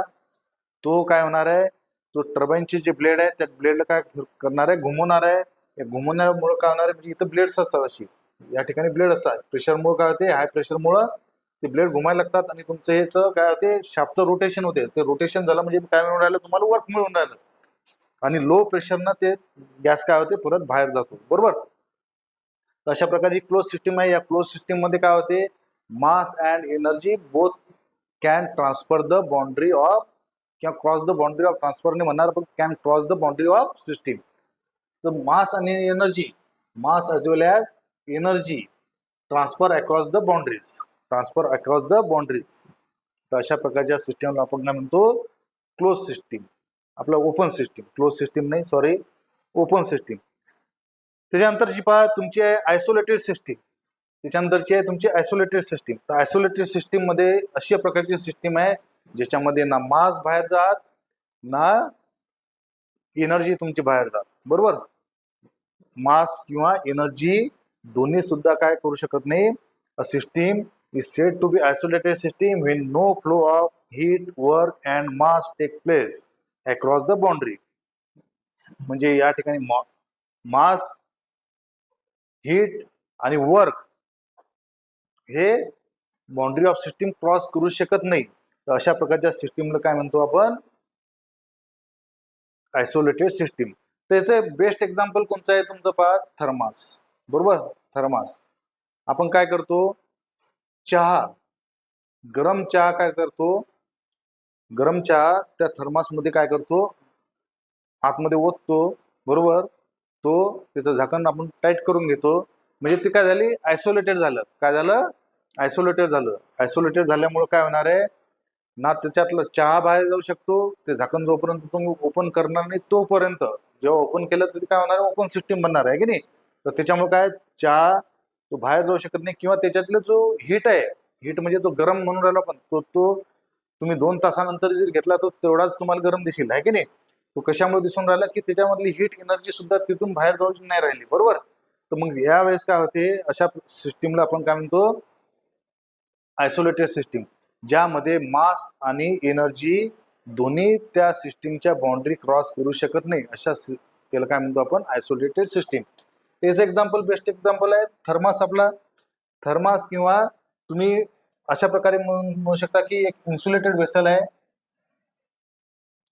तो काय होणार आहे, तो टर्बाईनचे जे ब्लेड आहे त्या ब्लेडला काय करणार आहे, घुमवणार आहे. या घुमवण्यामुळे काय होणार आहे, म्हणजे इथं ब्लेड्स असतात अशी, या ठिकाणी ब्लेड असतात. प्रेशरमुळे काय होते, हाय प्रेशरमुळे ते ब्लेड घुमायला लागतात आणि तुमचं ह्याचं काय होते, शाफ्टचं रोटेशन होते. ते रोटेशन झालं म्हणजे काय मिळून राहिलं, तुम्हाला वर्क मिळून राहिलं. आणि लो प्रेशरनं ते गॅस काय होते, परत बाहेर जातो. बरोबर. अशा प्रकारची क्लोज सिस्टीम आहे. या क्लोज सिस्टीम मध्ये काय होते, mass and energy both can transfer the boundary of किंवा cross the boundary of transfer नाही म्हणणार, पण can cross the boundary of system. तर मास आणि एनर्जी, mass as well as energy transfer across the boundaries, transfer across the boundaries. तर अशा प्रकारच्या सिस्टीमला आपण काय म्हणतो, क्लोज सिस्टीम. आपलं ओपन सिस्टीम, क्लोज सिस्टीम नाही, सॉरी, ओपन सिस्टीम. त्याच्यानंतरची पहा तुमची आहे आयसोलेटेड सिस्टीम. त्याच्यानंतरची आहे तुमची आयसोलेटेड सिस्टीम. तर आयसोलेटेड सिस्टीम मध्ये अशा प्रकारची सिस्टीम आहे ज्याच्यामध्ये ना मास बाहेर जात ना एनर्जी तुमची बाहेर जात. बरोबर, मास किंवा एनर्जी दोन्ही सुद्धा काय करू शकत नाही. A system is said to be isolated system when no flow of heat, work and mass take place across the boundary. म्हणजे या ठिकाणी मास, हीट आणि वर्क हे बाउंड्री ऑफ सिस्टीम क्रॉस करू शकत नाही. तर अशा प्रकारच्या सिस्टीमला काय म्हणतो आपण, आयसोलेटेड सिस्टीम. त्याचे बेस्ट एक्झाम्पल कोणतं आहे तुमचं पहा, थर्मास. बरोबर, थर्मास. आपण काय करतो, चहा, गरम चहा काय करतो, गरम चहा त्या थर्मासमध्ये काय करतो, आतमध्ये ओततो. बरोबर, तो त्याचं झाकण आपण टाईट करून घेतो. म्हणजे ते काय झाली, आयसोलेटेड झालं. काय झालं, आयसोलेटेड झालं. आयसोलेटेड झाल्यामुळे काय होणार आहे ना, त्याच्यातलं चहा बाहेर जाऊ शकतो. ते झाकण जोपर्यंत तुम्ही ओपन करणार नाही तोपर्यंत, जेव्हा ओपन केलं तर काय होणार आहे, ओपन सिस्टीम बनणार आहे की नाही. तर त्याच्यामुळे काय, चहा तो बाहेर जाऊ शकत नाही. किंवा त्याच्यातलं जो हीट आहे, हीट म्हणजे तो गरम म्हणून राहिला, पण तो तुम्ही 2 तासानंतर जर घेतला तर तेवढाच तुम्हाला गरम दिसेल, आहे की नाही. तो कशामुळे दिसून राहिला की त्याच्यामधली हीट एनर्जी सुद्धा तिथून बाहेर जाऊ नाही राहिली. बरोबर. तर मग यावेळेस काय होते, अशा सिस्टीमला आपण काय म्हणतो, आयसोलेटेड सिस्टीम, ज्यामध्ये मास आणि एनर्जी दोन्ही त्या सिस्टीमच्या बाउंड्री क्रॉस करू शकत नाही. अशा त्याला काय म्हणतो आपण, आयसोलेटेड सिस्टीम. त्याचं एक्झाम्पल, बेस्ट एक्झाम्पल आहे थर्मास. आपला थर्मास किंवा तुम्ही अशा प्रकारे म्हणू शकता की एक इन्सुलेटेड वेसल आहे,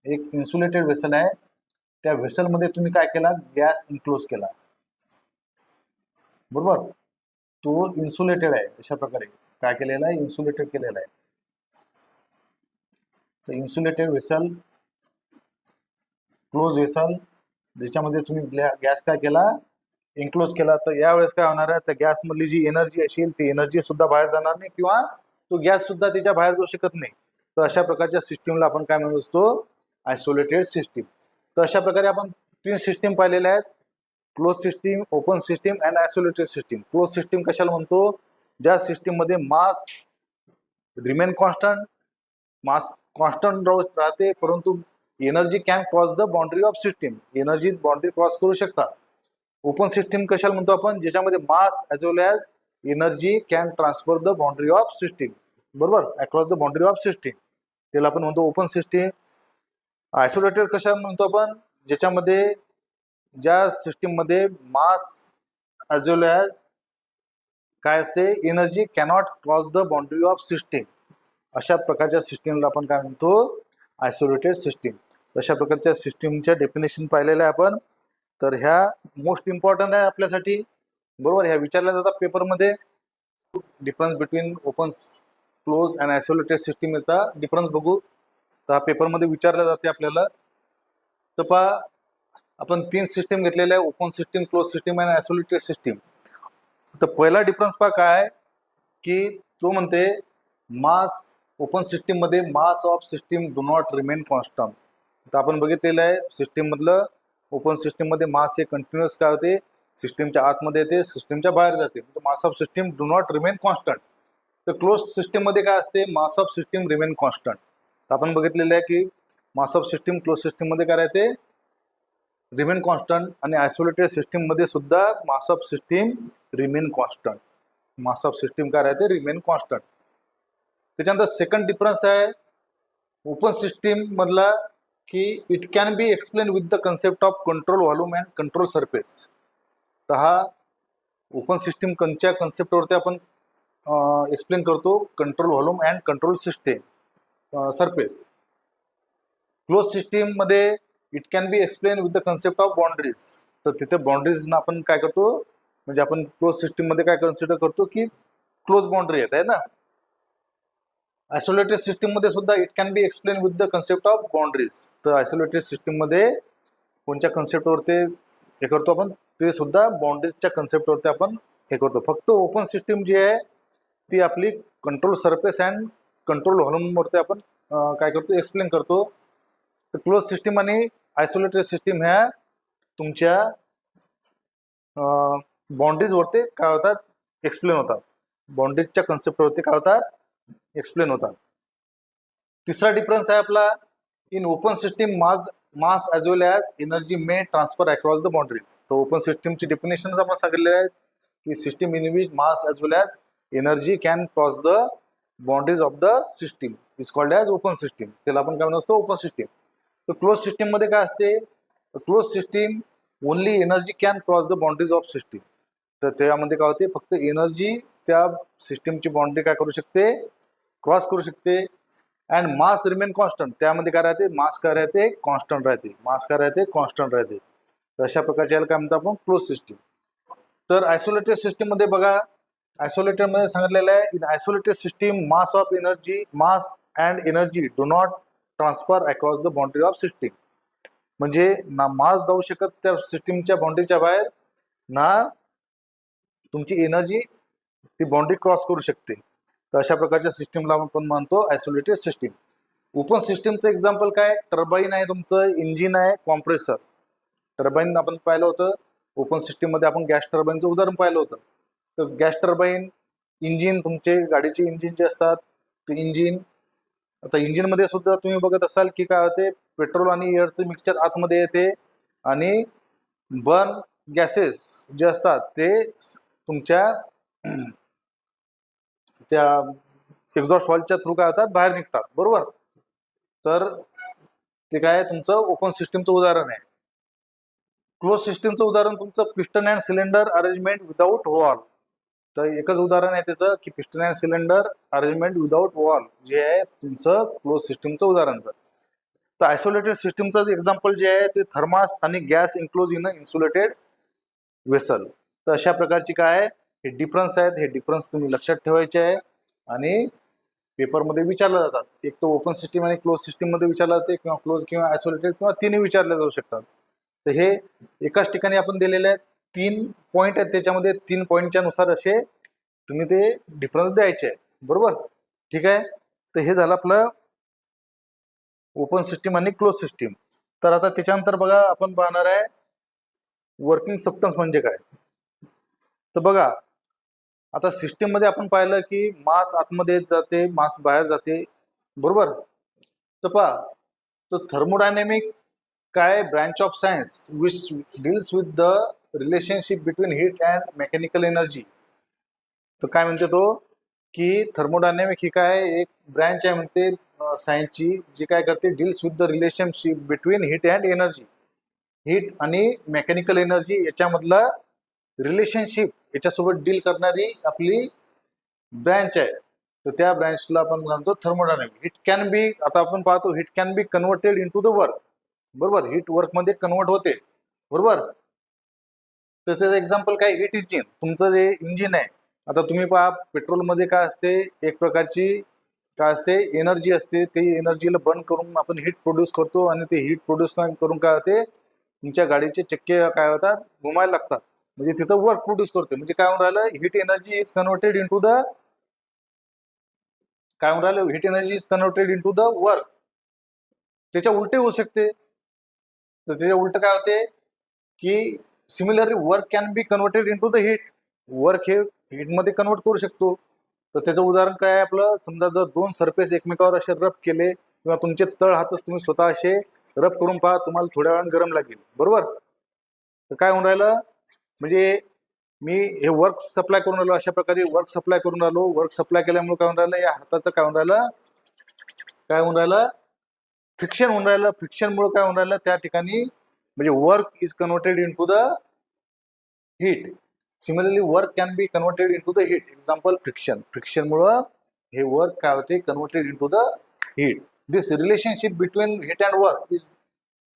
एक इन्सुलेटेड वेसल आहे. त्या वेसलमध्ये तुम्ही काय केला, गॅस इन्क्लोज केला. बरोबर, तो इन्सुलेटेड आहे. अशा प्रकारे काय केलेला आहे, इन्सुलेटेड केलेला आहे. तर इन्सुलेटेड वेसल, क्लोज वेसल, ज्याच्यामध्ये तुम्ही गॅस काय केला, इन्क्लोज केला. तर यावेळेस काय होणार आहे, त्या गॅस मधली जी एनर्जी असेल ती एनर्जी सुद्धा बाहेर जाणार नाही किंवा तो गॅस सुद्धा त्याच्या बाहेर जाऊ शकत नाही. तर अशा प्रकारच्या सिस्टीमला आपण काय म्हणत असतो, आयसोलेटेड सिस्टीम. तर अशा प्रकारे आपण 3 सिस्टीम पाहिलेल्या आहेत, close system, open system and isolated system. Close system कशाला म्हणतो, ज्या सिस्टीम मध्ये mass remain constant, mass constant राहते, परंतु energy can cross the boundary of system, energy boundary cross करू शकतात. ओपन सिस्टीम कशाला म्हणतो आपण, ज्याच्यामध्ये mass as well as energy can transfer the boundary of system. बरोबर, across the boundary of system, त्याला आपण म्हणतो ओपन सिस्टीम. आयसोलेटेड कशा म्हणतो आपण, ज्याच्यामध्ये ज्या सिस्टीम मध्ये मास एज वेल एज काय असते, energy cannot cross the boundary of system. अशा प्रकारच्या सिस्टीमला आपण काय म्हणतो, आयसोलेटेड सिस्टीम. अशा प्रकारच्या सिस्टीमच्या डेफिनेशन पाहिलेल्या आहे आपण. तर ह्या मोस्ट इम्पॉर्टंट आहे आपल्यासाठी. बरोबर, ह्या विचारल्या जातात पेपरमध्ये. Difference between open, close and isolated system याचा डिफरन्स बघू. तर हा पेपरमध्ये विचारल्या जाते आपल्याला. तर पहा, आपण 3 सिस्टीम घेतलेल्या आहे, ओपन सिस्टीम, क्लोज सिस्टीम आणि आयसोलेटेड सिस्टीम. तर पहिला डिफरन्स पहा काय की, तो म्हणते मास, ओपन सिस्टीम मध्ये मास of system do not remain constant. तर आपण बघितलेलं आहे सिस्टीम मधलं, ओपन सिस्टीम मध्ये मास हे कंटिन्युअस काय होते, सिस्टीमच्या आतमध्ये येते, सिस्टीमच्या बाहेर जाते. मास of system do not remain constant. तर क्लोज सिस्टीम मध्ये काय असते, मास ऑफ सिस्टीम रिमेन कॉन्स्टंट. तर आपण बघितलेलं आहे की मास ऑफ सिस्टीम क्लोज सिस्टीम मध्ये काय राहते, रिमेन कॉन्स्टंट. आणि आयसोलेटेड सिस्टीम मध्ये सुद्धा मास of system remain constant. Mass of system काय राहते, रिमेन कॉन्स्टंट. त्याच्यानंतर सेकंड डिफरन्स आहे ओपन सिस्टीम मधला की it can be explain with the concept of control volume and control surface. तर हा ओपन सिस्टीम कोणत्या कन्सेप्टवरती आपण एक्सप्लेन करतो, control volume and control system surface. Close system मध्ये it can be explain with the concept of boundaries. तर तिथे boundaries आपण काय करतो, म्हणजे आपण क्लोज सिस्टीम मध्ये काय कन्सिडर करतो की क्लोज बाउंड्री येत आहे ना. आयसोलेटेड सिस्टीम मध्ये सुद्धा it can be explain with the concept of boundaries. तर आयसोलेटेड सिस्टीम मध्ये कोणत्या कन्सेप्टवरती हे करतो आपण, ते सुद्धा बाउंड्रीजच्या कन्सेप्टवरती आपण हे करतो. फक्त ओपन सिस्टीम जी आहे ती आपली कंट्रोल सरफेस अँड कंट्रोल व्हॉल्यूमवरती आपण काय करतो, एक्सप्लेन करतो. तर क्लोज सिस्टीम आणि आयसोलेटेड सिस्टीम ह्या तुमच्या बाउंड्रीजवरती काय होतात, एक्सप्लेन होतात. बाउंड्रीजच्या कन्सेप्टवरती काय होतात, एक्सप्लेन होतात. तिसरा डिफरन्स आहे आपला, in open system mass as well as energy may transfer across the boundaries. तर ओपन सिस्टीमची डेफिनेशन आपण सांगितलेले आहेत की system in which mass as well as energy can cross the boundaries of the system is called as open system. त्याला आपण काय म्हणतो, ओपन सिस्टीम. तर क्लोज सिस्टीम मध्ये काय असते, close system only energy can cross the boundaries of system. तर त्यामध्ये काय होते, फक्त एनर्जी त्या सिस्टीमची बाउंड्री काय करू शकते, क्रॉस करू शकते. And mass remain constant. त्यामध्ये काय राहते, मास काय राहते, कॉन्स्टंट राहते. मास काय राहते, कॉन्स्टंट राहते. तर अशा प्रकारच्या याला काय म्हणतो आपण, क्लोज सिस्टीम. तर आयसोलेटेड सिस्टीम मध्ये बघा, आयसोलेटेड मध्ये सांगितलेलं आहे, in isolated system mass of energy mass and energy do not transfer across the boundary of system. म्हणजे ना मास जाऊ शकत त्या सिस्टीमच्या बाउंड्रीच्या बाहेर, ना तुमची एनर्जी ती बाउंड्री क्रॉस करू शकते. तर अशा प्रकारच्या सिस्टीमला आपण म्हणतो आयसोलेटेड सिस्टीम. ओपन सिस्टीमचं एक्झाम्पल काय, टर्बाईन आहे तुमचं, इंजिन आहे, कॉम्प्रेसर. टर्बाईन आपण पाहिलं होतं ओपन सिस्टीम मध्ये, आपण गॅस टर्बाईनचं उदाहरण पाहिलं होतं. तर गॅस टर्बाईन, इंजिन, तुमचे गाडीचे इंजिन जे असतात ते इंजिन. आता इंजिन मध्ये सुद्धा तुम्ही बघत असाल की काय होते, पेट्रोल आणि एअरचं मिक्सचर आतमध्ये येते आणि बर्न गॅसेस जे असतात ते तुमच्या त्या एक्झॉस्ट व्हॉल्वच्या थ्रू काय होतात, बाहेर निघतात, बरोबर. तर ते काय तुमचं ओपन सिस्टीमचं उदाहरण आहे. क्लोज सिस्टीमचं उदाहरण तुमचं piston and cylinder arrangement without wall. तर एकच उदाहरण आहे त्याचं की piston and cylinder arrangement without wall जे आहे तुमचं क्लोज सिस्टीमचं उदाहरण. तर आयसोलेटेड सिस्टीमचं एक्झाम्पल जे आहे ते थर्मास आणि gas enclose in a insulated vessel. तर अशा प्रकारची काय आहे, हे डिफरन्स आहेत. हे डिफरन्स तुम्ही लक्षात ठेवायचे आहे आणि पेपरमध्ये विचारले जातात. एक तर ओपन सिस्टीम आणि क्लोज सिस्टीम मध्ये विचारलं जाते, किंवा क्लोज किंवा आयसोलेटेड किंवा तिन्ही विचारले जाऊ शकतात. तर हे एकाच ठिकाणी आपण दिलेले आहेत, 3 पॉईंट आहेत त्याच्यामध्ये, 3 पॉईंटच्या नुसार असे तुम्ही ते डिफरन्स द्यायचे आहे, बरोबर. ठीक आहे. तर हे झालं आपलं ओपन सिस्टीम आणि क्लोज सिस्टीम. तर आता त्याच्यानंतर बघा आपण पाहणार आहे वर्किंग सबस्टन्स म्हणजे काय. तर बघा आता सिस्टीम मध्ये आपण पाहिलं की मास आतमध्ये जाते, मास बाहेर जाते, बरोबर. तर पहा, तर थर्मोडायनेमिक काय branch of science which deals with the relationship between heat and mechanical energy. तर काय म्हणते तो की थर्मोडायनेमिक ही काय एक ब्रँच आहे म्हणते सायन्सची, जी काय करते, deals with the relationship between heat and energy. Heat आणि मेकॅनिकल एनर्जी याच्यामधला रिलेशनशिप याच्यासोबत डील करणारी आपली ब्रँच आहे. तर त्या ब्रँचला आपण म्हणतो थर्मोडायनेमिक. हिट कॅन बी, आता आपण पाहतो heat can be converted in to the work, बरोबर. हिट वर्क मध्ये कन्वर्ट होते, बरोबर. तर त्याचं एक्झाम्पल काय, हिट इंजिन. तुमचं जे इंजिन आहे, आता तुम्ही पहा पेट्रोलमध्ये काय असते, एक प्रकारची काय असते, एनर्जी असते. ते एनर्जीला बर्न करून आपण हीट प्रोड्यूस करतो आणि ते हीट प्रोड्यूस करून काय होते, तुमच्या गाडीचे चक्के काय होतात, घुमायला लागतात. म्हणजे तिथं वर्क प्रोड्यूस करते. म्हणजे काय म्हणून राहिलं, heat energy is converted in to the, काय म्हणून राहिलं, heat energy is converted in to the work. त्याच्या उलटे होऊ शकते. तर त्याच्या उलट काय होते की similarly work can be converted in to the heat. Work हे हीटमध्ये कन्वर्ट करू शकतो. तर त्याचं उदाहरण काय आहे आपलं, समजा जर 2 सरफेस एकमेकावर असे रब केले, किंवा तुमचे तळ हातच तुम्ही स्वतः असे रब करून पहा, तुम्हाला थोड्या वेळानं गरम लागेल, बरोबर. तर काय होऊन राहिलं, म्हणजे मी हे वर्क सप्लाय करून राहिलो, अशा प्रकारे वर्क सप्लाय करून राहिलो. वर्क सप्लाय केल्यामुळे काय होऊन राहिलं, या हाताचं काय होऊन राहिलं, काय होऊन राहिलं, फ्रिक्शन होऊन राहिलं. फ्रिक्शनमुळे काय होऊन राहिलं त्या ठिकाणी, म्हणजे work is converted in to the heat. Similarly work can be converted in to the heat. Example friction. फ्रिक्शनमुळं हे वर्क काय होते, converted in to the heat. This relationship between heat and work is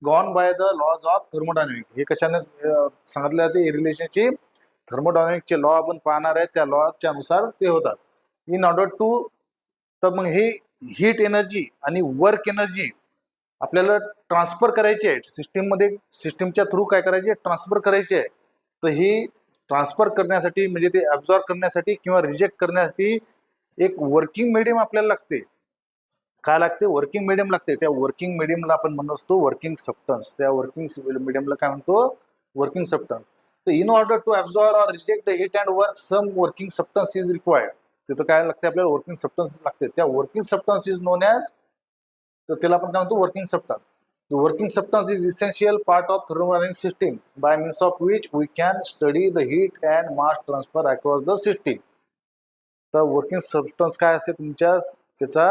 gone by the laws of thermodynamic. हे कशाने सांगितले जाते, हे relationship थर्मोडायनेमिकचे law आपण पाहणार आहे, त्या लॉच्या नुसार ते होतात. इन ऑर्डर टू तर मग हे हीट एनर्जी आणि वर्क एनर्जी आपल्याला ट्रान्सफर करायची आहे सिस्टीममध्ये, सिस्टीमच्या थ्रू काय करायचे, ट्रान्सफर करायची आहे. तर ही ट्रान्सफर करण्यासाठी म्हणजे ते ॲब्झॉर्ब करण्यासाठी किंवा रिजेक्ट करण्यासाठी एक वर्किंग मीडियम आपल्याला लागते. काय लागते? वर्किंग मीडियम लागते. त्या वर्किंग मीडियमला आपण म्हणत असतो वर्किंग सबस्टन्स. त्या वर्किंग मीडियमला काय म्हणतो? Working substance. तर in order to absorb or reject the heat and work some working substance is required. तिथं काय लागते आपल्याला? वर्किंग सबस्टन्स लागते. त्या working substance is known as, तर त्याला आपण काय म्हणतो? Working substance. The working substance is essential part of thermodynamic system by means of which we can study the heat and mass transfer across the system. तर working substance काय असते तुमच्या? त्याचा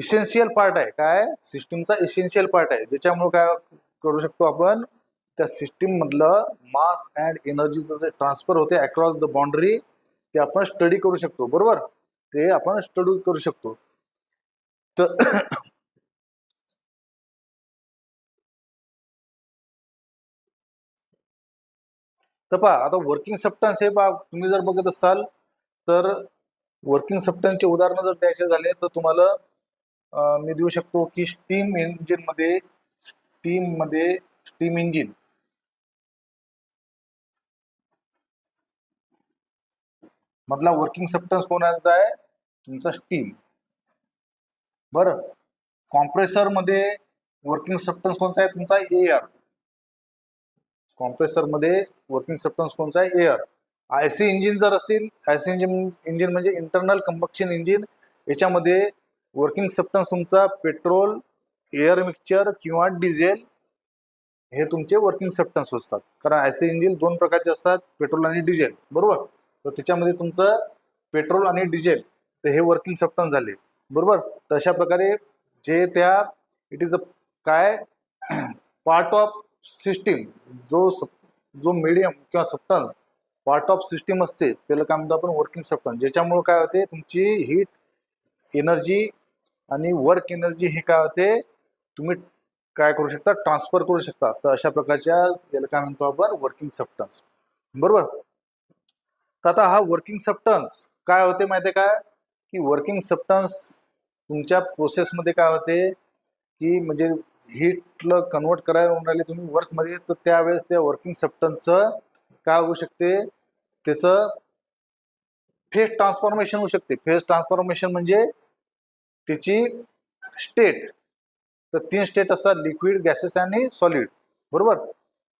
इसेन्शियल पार्ट आहे. काय? सिस्टीमचा इसेन्शियल पार्ट आहे, ज्याच्यामुळे काय करू शकतो आपण? त्या सिस्टीम मधलं मास अँड एनर्जीचं जे ट्रान्सफर होते अक्रॉस द बाउंड्री, ते आपण स्टडी करू शकतो. बरोबर? ते आपण स्टडी करू शकतो. तर पहा आता वर्किंग सबस्टन्स हे तुम्ही जर बघत असाल तर वर्किंग सबस्टन्सचे उदाहरण जर द्यायचे झाले तर तुम्हाला मी देऊ शकतो की स्टीम इंजिन मधला वर्किंग सबस्टन्स कोणाचा आहे? तुमचा स्टीम. बरं. कॉम्प्रेसर मध्ये वर्किंग सबस्टन्स कोणता आहे? तुमचा एअर. कॉम्प्रेसर मध्ये वर्किंग सबस्टन्स कोणता आहे? एअर. आयसी इंजिन जर असेल, आयसी इंजिन म्हणजे इंटरनल कंबक्शन इंजिन, याच्यामध्ये वर्किंग सबस्टन्स तुमचा पेट्रोल, एअर मिक्सचर किंवा डिझेल हे तुमचे वर्किंग सबस्टन्स असतात. कारण आयसी इंजिन दोन प्रकारचे असतात, पेट्रोल आणि डिझेल. बरोबर? तर त्याच्यामध्ये तुमचं पेट्रोल आणि डिझेल तर हे वर्किंग सबस्टन्स झाले. बरोबर? तर अशा प्रकारे जे त्या इट इज अ काय पार्ट ऑफ सिस्टीम, जो मीडियम किंवा सबस्टन्स पार्ट ऑफ सिस्टीम असते त्याला काय म्हणतो आपण? Working substance. ज्याच्यामुळे काय होते? तुमची हीट एनर्जी आणि वर्क एनर्जी हे काय होते? तुम्ही काय करू शकता? ट्रान्सफर करू शकता. तर अशा प्रकारच्या याला काय म्हणतो आपण? Working substance. बरोबर? तर आता हा वर्किंग सबस्टन्स काय होते माहिती आहे काय? की वर्किंग सबस्टन्स तुमच्या प्रोसेसमध्ये काय होते की म्हणजे हीटला कन्वर्ट करायला राहिले तुम्ही वर्कमध्ये, तर त्यावेळेस त्या वर्किंग सबस्टन्सचं काय होऊ शकते? त्याचं फेज ट्रान्सफॉर्मेशन होऊ शकते. फेज ट्रान्सफॉर्मेशन म्हणजे त्याची स्टेट, तर 3 स्टेट असतात, लिक्विड, गॅसेस आणि सॉलिड. बरोबर?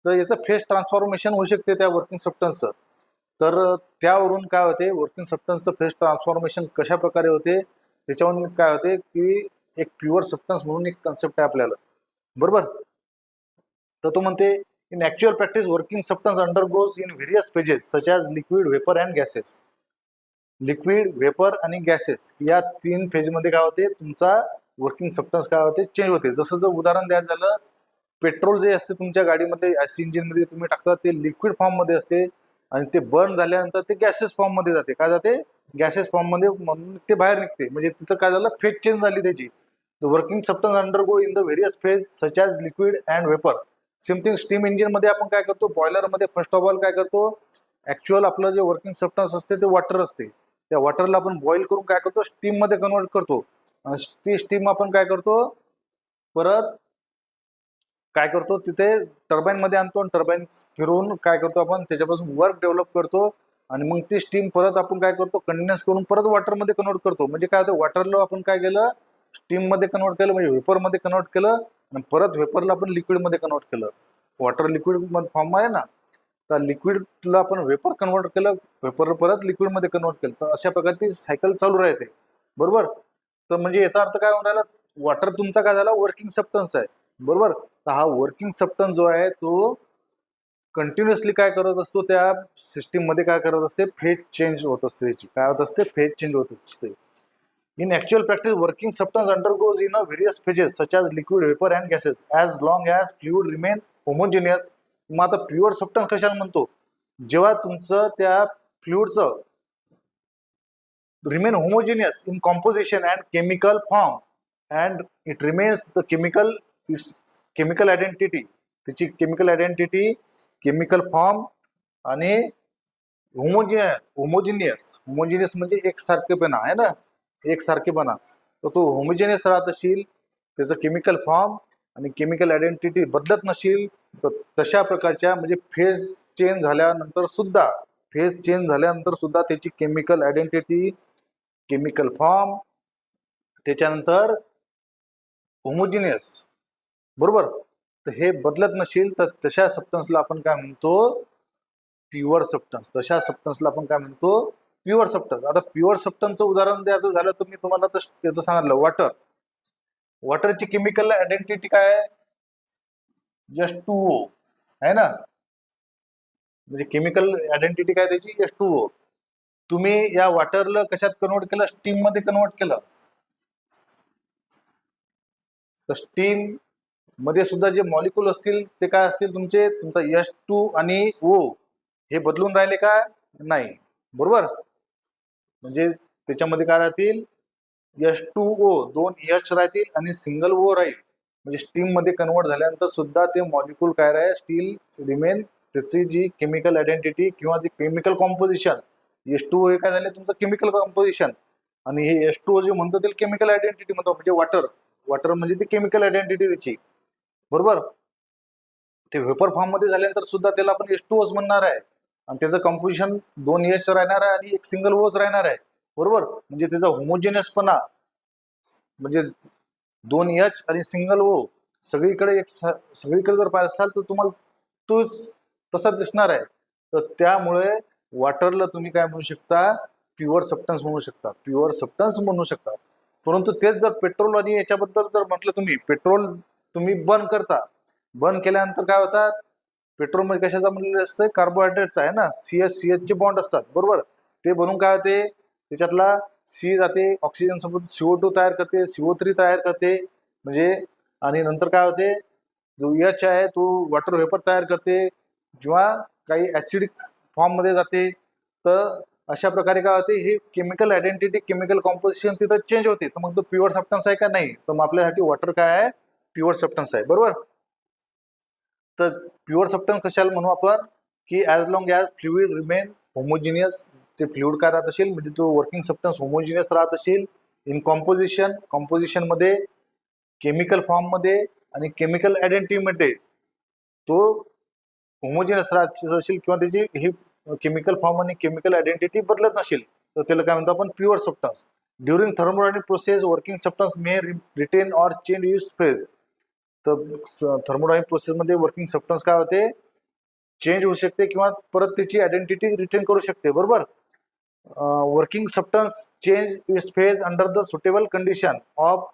तर याचं फेज ट्रान्सफॉर्मेशन होऊ शकते त्या वर्किंग सबस्टन्सचं. तर त्यावरून काय होते? वर्किंग सबस्टन्सचं फेज ट्रान्सफॉर्मेशन कशा प्रकारे होते त्याच्यावरून काय होते की एक प्युअर सबस्टन्स म्हणून एक कन्सेप्ट आहे आपल्याला. बरोबर? तर तो म्हणते in actual practice working substance undergoes in various phases such as liquid, vapour and gases. Liquid, vapour आणि गॅसेस या 3 फेजमध्ये काय होते? तुमचा वर्किंग सबस्टन्स काय होते? चेंज होते. जसं जर उदाहरण द्यायचं झालं, पेट्रोल जे असते तुमच्या गाडीमध्ये आयसी इंजिनमध्ये तुम्ही टाकता ते लिक्विड फॉर्ममध्ये असते आणि ते बर्न झाल्यानंतर ते गॅसेस फॉर्ममध्ये जाते. काय जाते? गॅसेस फॉर्ममध्ये, म्हणून ते बाहेर निघते. म्हणजे तिथं काय झालं? फेज चेंज झाली त्याची. The working substance undergo in the various phase such as liquid and vapour. Same thing steam इंजिनमध्ये आपण काय करतो? बॉयलरमध्ये फर्स्ट ऑफ ऑल काय करतो? ऍक्च्युअल आपलं जे वर्किंग सबस्टन्स असते ते वॉटर असते. त्या वॉटरला आपण बॉईल करून काय करतो? स्टीम मध्ये कन्वर्ट करतो. ती स्टीम आपण काय करतो? परत काय करतो? तिथे टर्बाईन मध्ये आणतो आणि टर्बाईन फिरवून काय करतो आपण? त्याच्यापासून वर्क डेव्हलप करतो आणि मग ती स्टीम परत आपण काय करतो? कंडेन्स करून परत वॉटरमध्ये कन्वर्ट करतो. म्हणजे काय होतं? वॉटरला आपण काय केलं? स्टीम मध्ये कन्वर्ट केलं, म्हणजे व्हेपरमध्ये कन्वर्ट केलं आणि परत व्हेपरला आपण लिक्विडमध्ये कन्वर्ट केलं. वॉटर लिक्विड फॉर्म आहे ना, तर लिक्विडला आपण व्हेपर कन्वर्ट केलं, व्हेपर परत लिक्विडमध्ये कन्वर्ट केलं. तर अशा प्रकारची सायकल चालू राहते. बरोबर? तर म्हणजे याचा अर्थ काय होऊन राहिला? वॉटर तुमचा काय झाला? वर्किंग सबस्टन्स आहे. बरोबर? तर हा वर्किंग सबस्टन्स जो आहे तो कंटिन्युअसली काय करत असतो? त्या सिस्टीम मध्ये काय करत असते? फेज चेंज होत असते. त्याची काय होत असते? फेज चेंज होत असते. In actual practice, working substance undergoes in a various phases such as liquid, vapor and gases as long as fluid remain homogeneous. मग आता प्युअर सबस्टन्स कशाला म्हणतो? जेव्हा तुमचं त्या फ्लुइडचं remain homogeneous in composition and chemical form and it remains the its chemical identity, त्याची chemical identity, chemical form आणि homogeneous म्हणजे एकसारखेपणा आहे ना. एकसारखेपणा, तर तो होमोजेनियस राहत असेल, त्याचं केमिकल फॉर्म आणि केमिकल आयडेंटिटी बदलत नसेल, तर तशा प्रकारच्या म्हणजे फेज चेंज झाल्यानंतर सुद्धा त्याची केमिकल आयडेंटिटी, केमिकल फॉर्म, त्याच्यानंतर होमोजिनियस, बरोबर, तर हे बदलत नसेल तर तशा सबस्टन्सला आपण काय म्हणतो, प्युअर सबस्टन्स. तशा सबस्टन्सला आपण काय म्हणतो, प्युअर सबस्टन्स. आता प्युअर सबस्टन्सचं उदाहरण द्यायचं झालं तर मी तुम्हाला त्याचं सांगितलं, वॉटर. वॉटरची केमिकल आयडेंटिटी काय आहे, H2O आहे ना, म्हणजे केमिकल आयडेंटिटी काय त्याची, H2O. तुम्ही या वॉटरला कशात कन्वर्ट केलं, स्टीम मध्ये कन्वर्ट केलं, तर स्टीम मध्ये सुद्धा जे मॉलिक्यूल असतील ते काय असतील तुमचे, तुमचा H2 आणि O हे बदलून राहिले का, नाही, बरोबर. म्हणजे त्याच्यामध्ये काय राहतील, H2O, 2 H राहतील आणि सिंगल O राहील. म्हणजे स्टीम मध्ये कन्वर्ट झाल्यानंतर सुद्धा ते मॉलिक्यूल काय राहील, स्टील रिमेन. त्याची जी केमिकल आयडेंटिटी किंवा जी केमिकल कॉम्पोजिशन, H2O हे काय झाले तुमचं केमिकल कॉम्पोजिशन, आणि हे H2O जे म्हणतो ते केमिकल आयडेंटिटी म्हणतो, म्हणजे वॉटर म्हणजे ती केमिकल आयडेंटिटी त्याची, बरोबर. ते वेपर फॉर्म मध्ये झाल्यानंतर सुद्धा त्याला आपण H2Oच म्हणणार आहे, आणि त्याचं कॉम्पोजिशन 2 H राहणार आहे आणि एक सिंगल Oच राहणार आहे, बरोबर. म्हणजे त्याचा होमोजिनियसपणा म्हणजे 2 H आणि सिंगल O सगळीकडे जर पाहिलं असाल तर तुम्हाला तोच तसा दिसणार आहे. तर त्यामुळे वॉटरला तुम्ही काय म्हणू शकता, प्युअर सबस्टन्स म्हणू शकता. परंतु तेच जर पेट्रोल आणि याच्याबद्दल जर म्हटलं, तुम्ही पेट्रोल तुम्ही बर्न करता, बर्न केल्यानंतर काय होतात, पेट्रोल मध्ये कशाचा म्हणलेलं असतं, कार्बोहायड्रेटचा आहे ना, CH चे बॉन्ड असतात, बरोबर. ते बनून काय होते, त्याच्यातला सी जाते, ऑक्सिजन सोबत CO2 तयार करते, CO3 तयार करते, म्हणजे, आणि नंतर काय होते, जो H आहे तो वॉटर वेपर तयार करते किंवा काही ऍसिडिक फॉर्म मध्ये जाते. तर अशा प्रकारे काय होते, हे केमिकल आयडेंटिटी, केमिकल कॉम्पोजिशन तिथं चेंज होते. तर मग तो प्युअर सबस्टन्स आहे का, नाही. तर मग आपल्यासाठी वॉटर काय आहे, प्युअर सबस्टन्स आहे, बरोबर. तर प्युअर सबस्टन्स कशाला म्हणू आपण, की as long as fluid remain homogeneous, ते फ्लुइड काय राहत असेल, म्हणजे तो वर्किंग सबस्टन्स होमोजिनियस राहत असेल इन कॉम्पोजिशन मध्ये, केमिकल फॉर्म मध्ये आणि केमिकल आयडेंटिटीमध्ये तो होमोजिनियस राहत असेल, किंवा त्याची ही केमिकल फॉर्म आणि केमिकल आयडेंटिटी बदलत नसेल, तर त्याला काय म्हणतो आपण, pure substance. During thermodynamic process working substance may retain or change its phase. तर थर्मोडायनामिक प्रोसेसमध्ये वर्किंग सबस्टन्स काय होते, चेंज होऊ शकते किंवा परत त्याची आयडेंटिटी रिटेन करू शकते, बरोबर. Working substance change its phase under the suitable condition of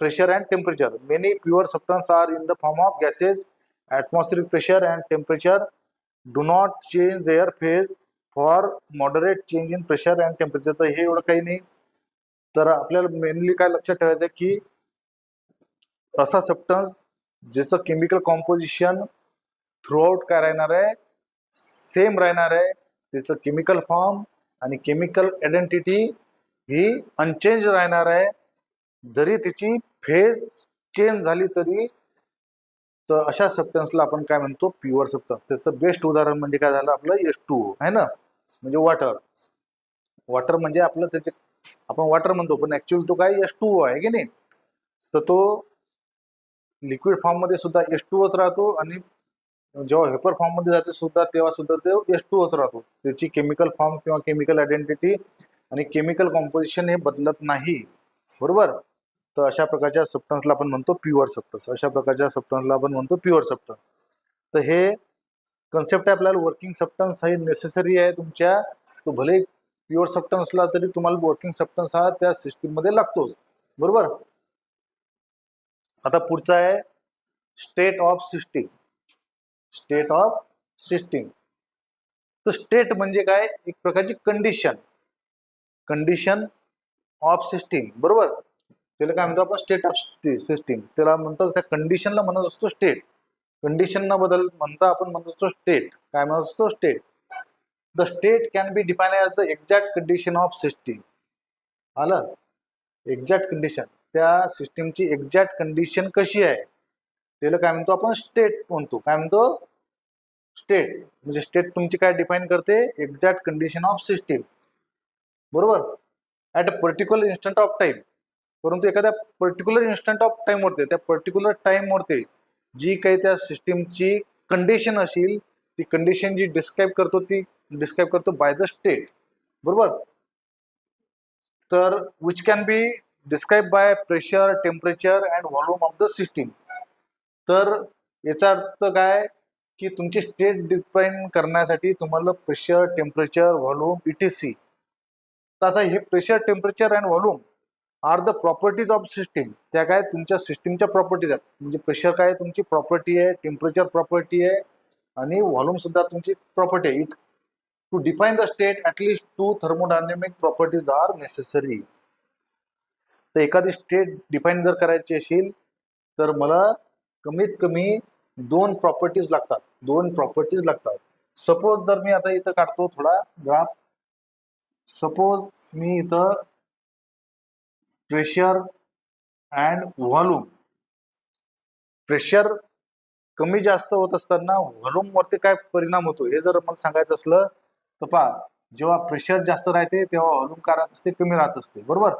pressure and temperature. Many pure substances are in the form of gases. Atmospheric pressure and temperature do not change their phase for moderate change in pressure and temperature. तर हे एवढं काही नाही. तर आपल्याला mainly काय लक्षात ठेवायचं की असा सबस्टन्स ज्याचं केमिकल कॉम्पोजिशन थ्रूआउट काय राहणार आहे, सेम राहणार आहे, त्याचं केमिकल फॉर्म आणि केमिकल आयडेंटिटी ही अनचेंज राहणार आहे, जरी त्याची फेज चेंज झाली तरी. तर अशा सबस्टन्सला आपण काय म्हणतो, प्युअर सबस्टन्स. त्याचं बेस्ट उदाहरण म्हणजे काय झालं, आपलं H2O आहे ना, म्हणजे वॉटर म्हणजे आपलं त्याचे आपण वॉटर म्हणतो, पण ऍक्च्युअली तो काय H2O आहे की नाही. तर तो लिक्विड फॉर्म मध्ये सुद्धा H2Oच राहतो, आणि जेव्हा वेपर फॉर्म मध्ये जाते सुद्धा तेव्हा सुद्धा ते H2Oच राहतो. त्याची केमिकल फॉर्म किंवा केमिकल आयडेंटिटी आणि केमिकल कॉम्पोजिशन हे बदलत नाही, बरोबर. तर अशा प्रकारच्या सबस्टन्सला आपण म्हणतो प्युअर सबस्टन्स. तर हे कन्सेप्ट आहे आपल्याला, वर्किंग सबस्टन्स हे नेसेसरी आहे तुमच्या. तो भले प्युअर सबस्टन्सला तरी तुम्हाला वर्किंग सबस्टन्स हा त्या सिस्टीम मध्ये लागतोच, बरोबर. आता पुढचा आहे स्टेट ऑफ सिस्टीम. तर स्टेट म्हणजे काय, एक प्रकारची कंडिशन ऑफ सिस्टीम, बरोबर. त्याला काय म्हणतो आपण, स्टेट ऑफ सिस्टीम. त्याला म्हणतो, त्या कंडिशनला म्हणत असतो स्टेट. कंडिशन न बदल म्हणता आपण म्हणत असतो स्टेट. काय म्हणत असतो, state. The state can be define as the exact condition of system. आलं, एक्झॅक्ट कंडिशन, त्या सिस्टीमची एक्झॅक्ट कंडिशन कशी आहे त्याला काय म्हणतो आपण, स्टेट म्हणतो. काय म्हणतो, स्टेट. म्हणजे स्टेट तुमची काय डिफाईन करते, एक्झॅक्ट कंडिशन ऑफ सिस्टीम, बरोबर. At a particular instant of time, परंतु एखाद्या पर्टिक्युलर इन्स्टंट ऑफ टाइमवरती, त्या पर्टिक्युलर टाइमवरती जी काही त्या सिस्टीमची कंडिशन असेल, ती कंडिशन जी डिस्क्राईब करतो ती डिस्क्राईब करतो बाय द स्टेट, बरोबर. तर which can be describe by pressure, temperature and volume of the system. तर याचा अर्थ काय की तुमची स्टेट डिफाईन करण्यासाठी तुम्हाला प्रेशर, टेम्परेचर, व्हॉल्यूम इटीसी. तर आता हे pressure, temperature and volume are the properties of system. त्या काय तुमच्या सिस्टीमच्या प्रॉपर्टीज आहेत. म्हणजे प्रेशर काय तुमची प्रॉपर्टी आहे, टेम्परेचर प्रॉपर्टी आहे आणि व्हॉल्यूम सुद्धा तुमची प्रॉपर्टी आहे. It to define the state at least 2 thermodynamic properties are necessary. तर एखादी स्टेट डिफाईन जर करायची असेल तर मला कमीत कमी 2 प्रॉपर्टीज लागतात. 2 प्रॉपर्टीज लागतात. सपोज जर मी आता इथं काढतो थोडा ग्राफ. सपोज मी इथं प्रेशर अँड व्हॉल्यूम, प्रेशर कमी जास्त होत असताना व्हॉल्यूम वरती काय परिणाम होतो हे जर मला सांगायचं असलं तर पहा, जेव्हा प्रेशर जास्त राहते तेव्हा व्हॉल्यूम काय राहत असते, कमी राहत असते, बरोबर.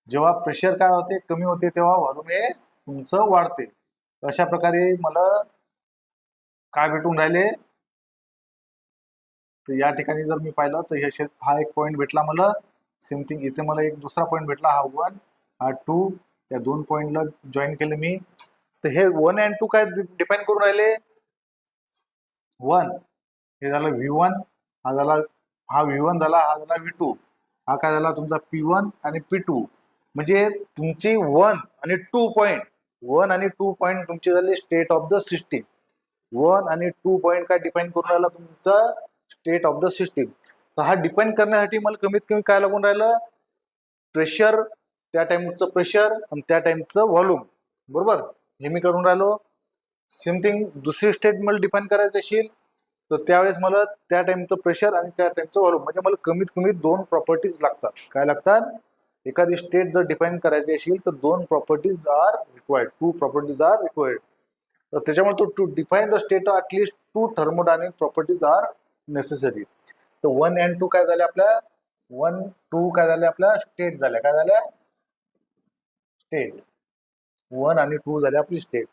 जेव्हा प्रेशर काय होते, कमी होते, तेव्हा व्हॉल्यूम हे तुमचं वाढते. अशा प्रकारे मला काय भेटून राहिले, तर या ठिकाणी जर मी पाहिलं तर हा एक पॉईंट भेटला मला. सेम थिंग इथे मला एक दुसरा पॉईंट भेटला, हा 1, हा 2. या 2 पॉईंटला जॉईन केलं मी. तर हे 1 अँड 2 काय डिफाईन करून राहिले. 1 हे झालं V1, हा झाला, हा V1 झाला, हा झाला V2, हा काय झाला तुमचा P1 आणि P2. म्हणजे तुमची 1 आणि 2 पॉईंट, 1 आणि 2 पॉईंट तुमचे झाले स्टेट ऑफ द सिस्टीम. 1 आणि 2 पॉईंट काय डिफाईन करून राहिला तुमचा स्टेट ऑफ द सिस्टीम. तर हा डिफाईन करण्यासाठी मला कमीत कमी काय लागून राहिलं, प्रेशर, त्या टाइमचं प्रेशर आणि त्या टाइमचं व्हॉल्यूम, बरोबर. हे मी करून राहिलो. सेम थिंग दुसरी स्टेट मला डिफाईन करायची असेल तर त्यावेळेस मला त्या टाइमचं प्रेशर आणि त्या टाइमचं व्हॉल्यूम, म्हणजे मला कमीत कमी 2 प्रॉपर्टीज लागतात. काय लागतात, एखादी स्टेट जर डिफाईन करायची असेल तर 2 properties are required, 2 properties are required. तर त्याच्यामुळे to define the state at least 2 thermodynamic properties are necessary. तर 1 अँड 2 काय झाले आपल्या, 1, 2 काय झाले आपल्या स्टेट झाल्या. काय झाल्या, स्टेट. 1 आणि 2 झाले आपली स्टेट.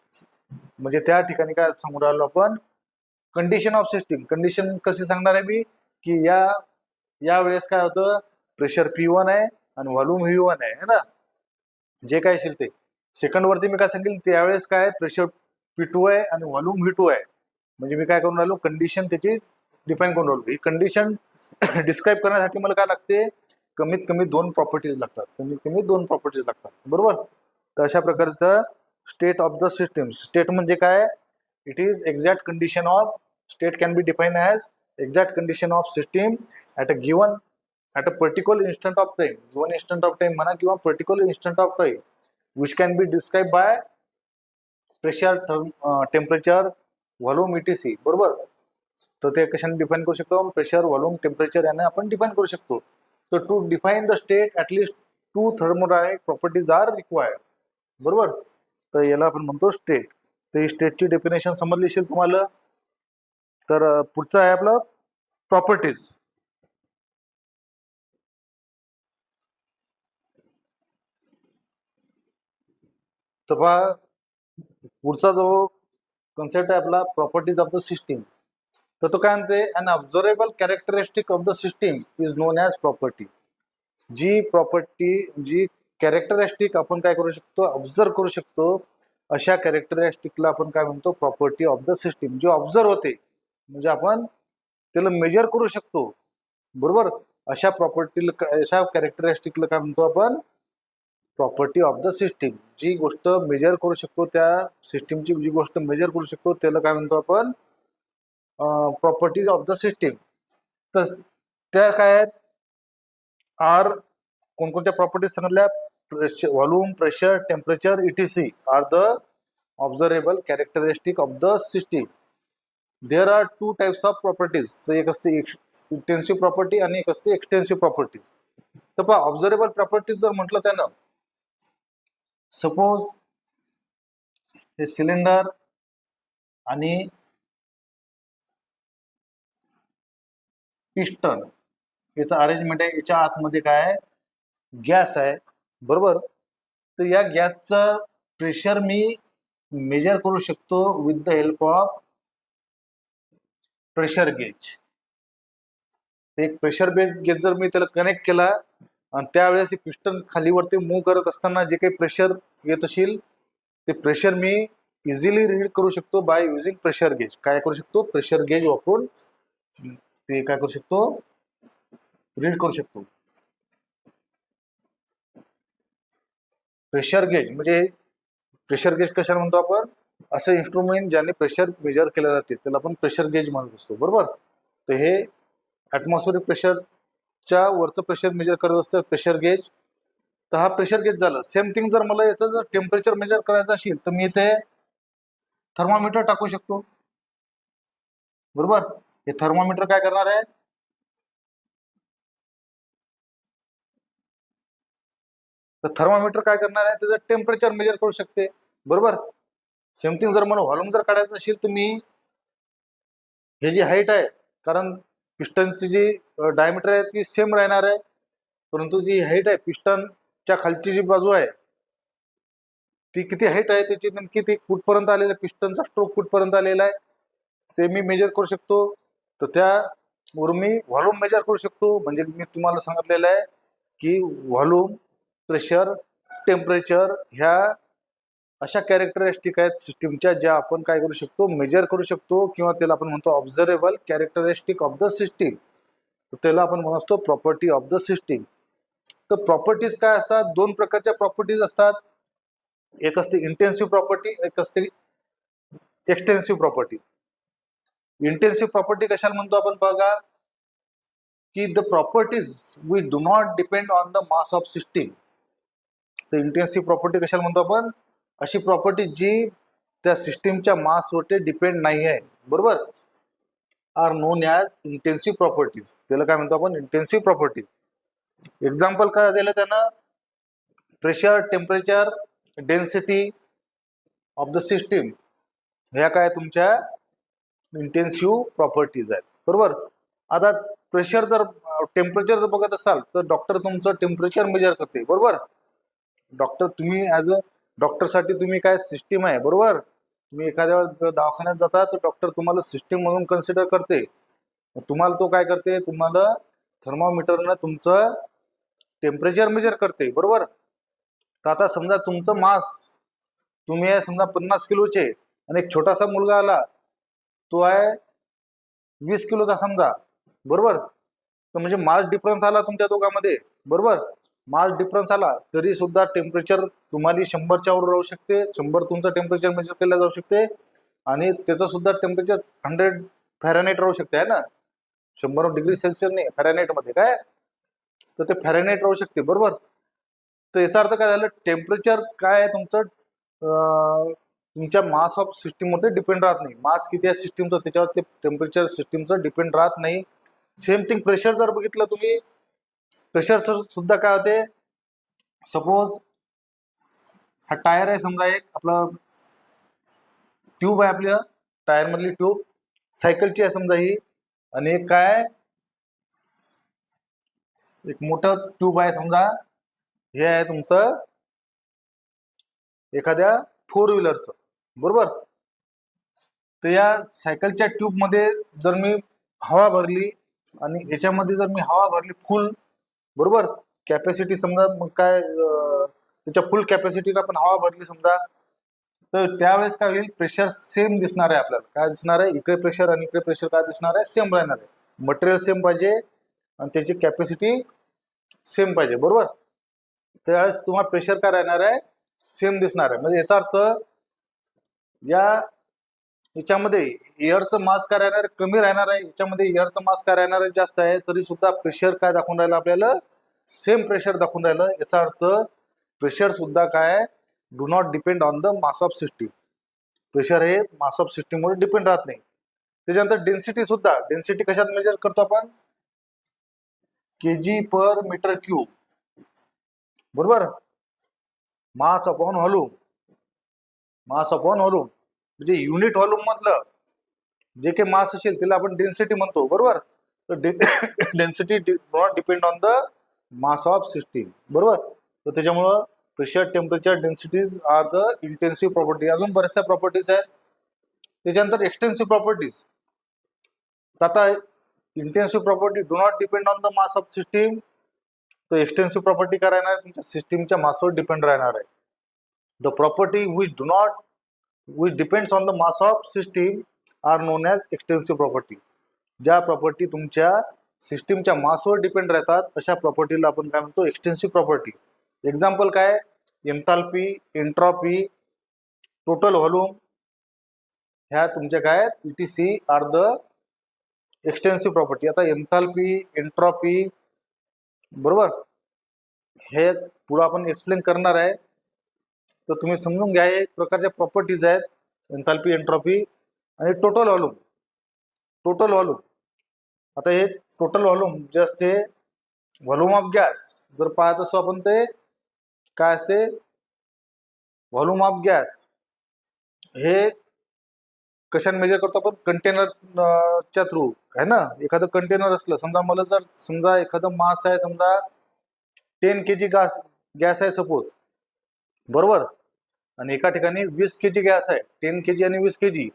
म्हणजे त्या ठिकाणी काय सांगू राहिलो आपण, कंडिशन ऑफ सिस्टीम. कंडिशन कशी सांगणार आहे मी, की या वेळेस काय होतं, प्रेशर P1 आहे आणि व्हॉल्यूम V1 आहे ना, जे काय असेल ते. सेकंड वरती मी काय सांगेल, त्यावेळेस काय प्रेशर P2 आहे आणि व्हॉल्यूम V2 आहे. म्हणजे मी काय करून राहिलो, कंडिशन त्याची डिफाईन करून राहिलो. ही कंडिशन डिस्क्राईब करण्यासाठी मला काय लागते, कमीत कमी 2 प्रॉपर्टीज लागतात. कमीत कमी 2 प्रॉपर्टीज लागतात, बरोबर. तर अशा प्रकारचं state of the system. State म्हणजे काय, it is exact condition of, state can be define as exact condition of system at a given, at a particular instant of time. Given instant of time म्हणा किंवा particular instant of time, which can be describe by pressure, temperature, volume etc., बरोबर. तर ते कशाने define करू शकतो, pressure, volume, temperature याने आपण डिफाईन करू शकतो. तर to define the state at least 2 thermodynamic properties are required, बरोबर. तर याला आपण म्हणतो स्टेट. तर ही स्टेटची डेफिनेशन समजली असेल तुम्हाला. तर पुढचं आहे आपलं प्रॉपर्टीज. तर पहा, पुढचा जो कन्सेप्ट आहे आपला प्रॉपर्टीज ऑफ द सिस्टीम. तर तो काय म्हणते, an observable characteristic of the system is known as property. जी प्रॉपर्टी, जी कॅरेक्टरिस्टिक आपण काय करू शकतो, ऑब्झर्व करू शकतो, अशा कॅरेक्टरिस्टिकला आपण काय म्हणतो, प्रॉपर्टी ऑफ द सिस्टीम. जे ऑब्झर्व होते म्हणजे आपण त्याला मेजर करू शकतो, बरोबर. अशा प्रॉपर्टीला, अशा कॅरेक्टरिस्टिकला काय म्हणतो आपण, प्रॉपर्टी ऑफ द सिस्टीम. जी गोष्ट मेजर करू शकतो, त्या सिस्टीमची जी गोष्ट मेजर करू शकतो त्याला काय म्हणतो आपण, प्रॉपर्टीज ऑफ द सिस्टीम. तर त्या काय आहेत, आर कोणकोणत्या प्रॉपर्टीज सांगितल्या, volume, pressure, temperature, etc are the observable characteristic of the system. There are 2 types of properties. एक असते इंटेन्सिव्ह प्रॉपर्टी आणि एक असते एक्सटेन्सिव्ह प्रॉपर्टीज. तर पहा, ऑब्झर्वेबल प्रॉपर्टीज जर म्हटलं त्यानं, सपोज हे सिलेंडर आणि पिस्टन याचं अरेंजमेंट आहे. याच्या आतमध्ये काय आहे, गॅस आहे, बरोबर. तर या गॅसचं प्रेशर मी मेजर करू शकतो with the help of pressure gauge. एक प्रेशर गेज जर मी त्याला कनेक्ट केला आणि त्यावेळेस पिस्टन खालीवरती मूव्ह करत असताना जे काही प्रेशर येत असेल ते प्रेशर मी इझिली रीड करू शकतो बाय युझिंग प्रेशर गेज. काय करू शकतो? प्रेशर गेज वापरून ते काय करू शकतो? रीड करू शकतो. प्रेशर गेज म्हणजे प्रेशर गेज कशाला म्हणतो आपण? असं इन्स्ट्रुमेंट ज्याने प्रेशर मेजर केलं जाते त्याला आपण प्रेशर गेज म्हणत असतो, बरोबर. तर हे ॲटमॉस्फेरिक प्रेशरच्या वरचं प्रेशर मेजर करत असतं प्रेशर गेज. तर हा प्रेशर गेज झालं. सेम थिंग जर मला याचं जर टेम्परेचर मेजर करायचं असेल तर मी इथे थर्मामीटर टाकू शकतो, बरोबर. हे थर्मामीटर काय करणार आहे? तर थर्मामीटर काय करणार आहे? त्याचं टेम्परेचर मेजर करू शकते, बरोबर. सेम थिंग जर मला व्हॉल्यूम जर काढायचं असेल तर मी हे जी हाईट आहे, कारण पिस्टनची जी डायमीटर आहे ती सेम राहणार आहे, परंतु जी हाईट आहे पिस्टनच्या खालची जी बाजू आहे ती किती हाईट आहे त्याची नेमकी ती कुठपर्यंत आलेलं आहे, पिस्टनचा स्ट्रोक कुठपर्यंत आलेला आहे ते मी मेजर करू शकतो. तर त्यावरून मी व्हॉल्यूम मेजर करू शकतो. म्हणजे मी तुम्हाला सांगितलेलं आहे की व्हॉल्यूम, प्रेशर, टेम्परेचर ह्या अशा कॅरेक्टरिस्टिक आहेत सिस्टीमच्या ज्या आपण काय करू शकतो? मेजर करू शकतो, किंवा त्याला आपण म्हणतो ऑब्झर्वेबल कॅरेक्टरिस्टिक ऑफ द सिस्टीम. तर त्याला आपण म्हणतो प्रॉपर्टी ऑफ द सिस्टीम. तर प्रॉपर्टीज काय असतात? दोन प्रकारच्या प्रॉपर्टीज असतात. एक असते इंटेन्सिव्ह प्रॉपर्टी, एक असते एक्सटेन्सिव्ह प्रॉपर्टी. इंटेन्सिव्ह प्रॉपर्टी कशाला म्हणतो आपण? बघा की the properties we do not depend on the mass of system. तर इंटेन्सिव्ह प्रॉपर्टी कशाला म्हणतो आपण? अशी प्रॉपर्टी जी त्या सिस्टीमच्या मासवरती डिपेंड नाही आहे, बरोबर, are known as intensive properties. त्याला काय म्हणतो आपण? Intensive properties. एक्झाम्पल काय दिलं त्यानं? Pressure, temperature, density of the system ह्या काय तुमच्या इंटेन्सिव्ह प्रॉपर्टीज आहेत, बरोबर. आता प्रेशर जर टेम्परेचर जर बघत असाल तर डॉक्टर तुमचं टेम्परेचर मेजर करते, बरोबर. डॉक्टर तुम्ही ॲज अ डॉक्टरसाठी तुम्ही काय सिस्टीम आहे, बरोबर. तुम्ही एखाद्या दवाखान्यात जाता तर डॉक्टर तुम्हाला सिस्टीम म्हणून कन्सिडर करते. तुम्हाला तो काय करते? तुम्हाला थर्मामीटरनं तुमचं टेम्परेचर मेजर करते, बरोबर. तर आता समजा तुमचं मास, तुम्ही आहे समजा 50 किलोचे आणि एक छोटासा मुलगा आला तो आहे 20 किलोचा समजा, बरोबर. तर म्हणजे मास डिफरन्स आला तुमच्या दोघांमध्ये, बरोबर. मास डिफरन्स आला तरी सुद्धा टेम्परेचर तुम्हाला 100च्या वर राहू शकते. 100 तुमचं टेम्परेचर मेजर केलं जाऊ शकते आणि त्याचं सुद्धा टेम्परेचर 100 फॅरेनहाइट राहू शकते, आहे ना. 100 डिग्री सेल्सिअस नाही, फॅरेनहाइटमध्ये काय, तर ते फॅरेनहाइट राहू शकते, बरोबर. तर याचा अर्थ काय झालं? टेम्परेचर काय आहे तुमचं तुमच्या मास ऑफ सिस्टीमवरती डिपेंड राहत नाही. मास किती आहे सिस्टीमचं त्याच्यावर ते टेम्परेचर सिस्टीमचं डिपेंड राहत नाही. सेम थिंग प्रेशर जर बघितलं तुम्ही, प्रेशर सुद्धा काय होते? सपोज हा टायर आहे समजा, एक आपलं ट्यूब आहे, आपल्या टायर मधली ट्यूब सायकलची आहे समजा ही, आणि एक काय एक मोठं ट्यूब आहे समजा, हे आहे तुमचं एखाद्या 4 व्हीलरचं, बरोबर. तर या सायकलच्या ट्यूबमध्ये जर मी हवा भरली आणि याच्यामध्ये जर मी हवा भरली फुल, बरोबर, कॅपॅसिटी समजा, मग काय त्याच्या फुल कॅपॅसिटीला पण हवा भरली समजा, तर त्यावेळेस काय होईल? प्रेशर सेम दिसणार आहे आपल्याला. काय दिसणार आहे? इकडे प्रेशर आणि इकडे प्रेशर काय दिसणार आहे? सेम राहणार आहे. मटेरियल सेम पाहिजे आणि त्याची कॅपॅसिटी सेम पाहिजे, बरोबर. त्यावेळेस तुम्हाला प्रेशर काय राहणार आहे? सेम दिसणार आहे. म्हणजे याचा अर्थ याच्यामध्ये एअरचं मास काय राहणार आहे? कमी राहणार आहे. याच्यामध्ये एअरचं मास काय राहणार आहे? जास्त आहे. तरी सुद्धा प्रेशर काय दाखवून राहिलं आपल्याला? सेम प्रेशर दाखवून राहिलं. याचा अर्थ प्रेशर सुद्धा काय do not depend on the mass of system. Pressure हे मास ऑफ सिस्टीमवर डिपेंड राहत नाही. त्याच्यानंतर डेन्सिटी सुद्धा, डेन्सिटी कशात मेजर करतो आपण? kg पर मीटर क्यूब, बरोबर. Mass upon volume, mass upon volume म्हणजे युनिट व्हॉल्यूम मधलं जे काही मास असेल त्याला आपण डेन्सिटी म्हणतो, बरोबर. तर density not depend on the mass of system, बरोबर. तर त्याच्यामुळं pressure, temperature, densities are the intensive property. अजून बऱ्याचशा प्रॉपर्टीज आहेत. त्याच्यानंतर एक्सटेन्सिव्ह प्रॉपर्टीज. आता intensive property do not depend on the mass of system. तर एक्सटेन्सिव्ह प्रॉपर्टी काय राहणार, तुमच्या सिस्टीमच्या मासवर डिपेंड राहणार आहे. The property which depends on the mass of system are known as extensive property. ज्या प्रॉपर्टी तुमच्या सिस्टीमच्या मासवर डिपेंड राहतात अशा प्रॉपर्टीला आपण काय म्हणतो, एक्सटेन्सिव्ह प्रॉपर्टी. एक्झाम्पल काय, एन्थाल्पी, एंट्रॉपी, टोटल व्हॉल्यूम, ह्या तुमच्या काय ETC are the extensive property. आता एन्थाल्पी, एंट्रॉपी, बरोबर, हे पुढं आपण एक्सप्लेन करणार आहे. तर तुम्ही समजून घ्या, एक प्रकारच्या प्रॉपर्टीज आहेत एन्थाल्पी, एंट्रॉपी आणि टोटल व्हॉल्यूम. टोटल व्हॉल्यूम, आता हे टोटल व्हॉल्यूम जे असते, व्हॉल्यूम ऑफ गॅस जर पाहत असो आपण, ते काय असते, व्हॉल्यूम ऑफ गॅस हे कशाने मेजर करतो आपण, कंटेनरच्या थ्रू आहे ना. एखादं कंटेनर असलं, समजा मला जर समजा एखादं मास आहे, समजा 10 kg गॅस आहे सपोज, बरोबर, आणि एका ठिकाणी 20 kg गॅस आहे, 10 kg आणि 20 kg.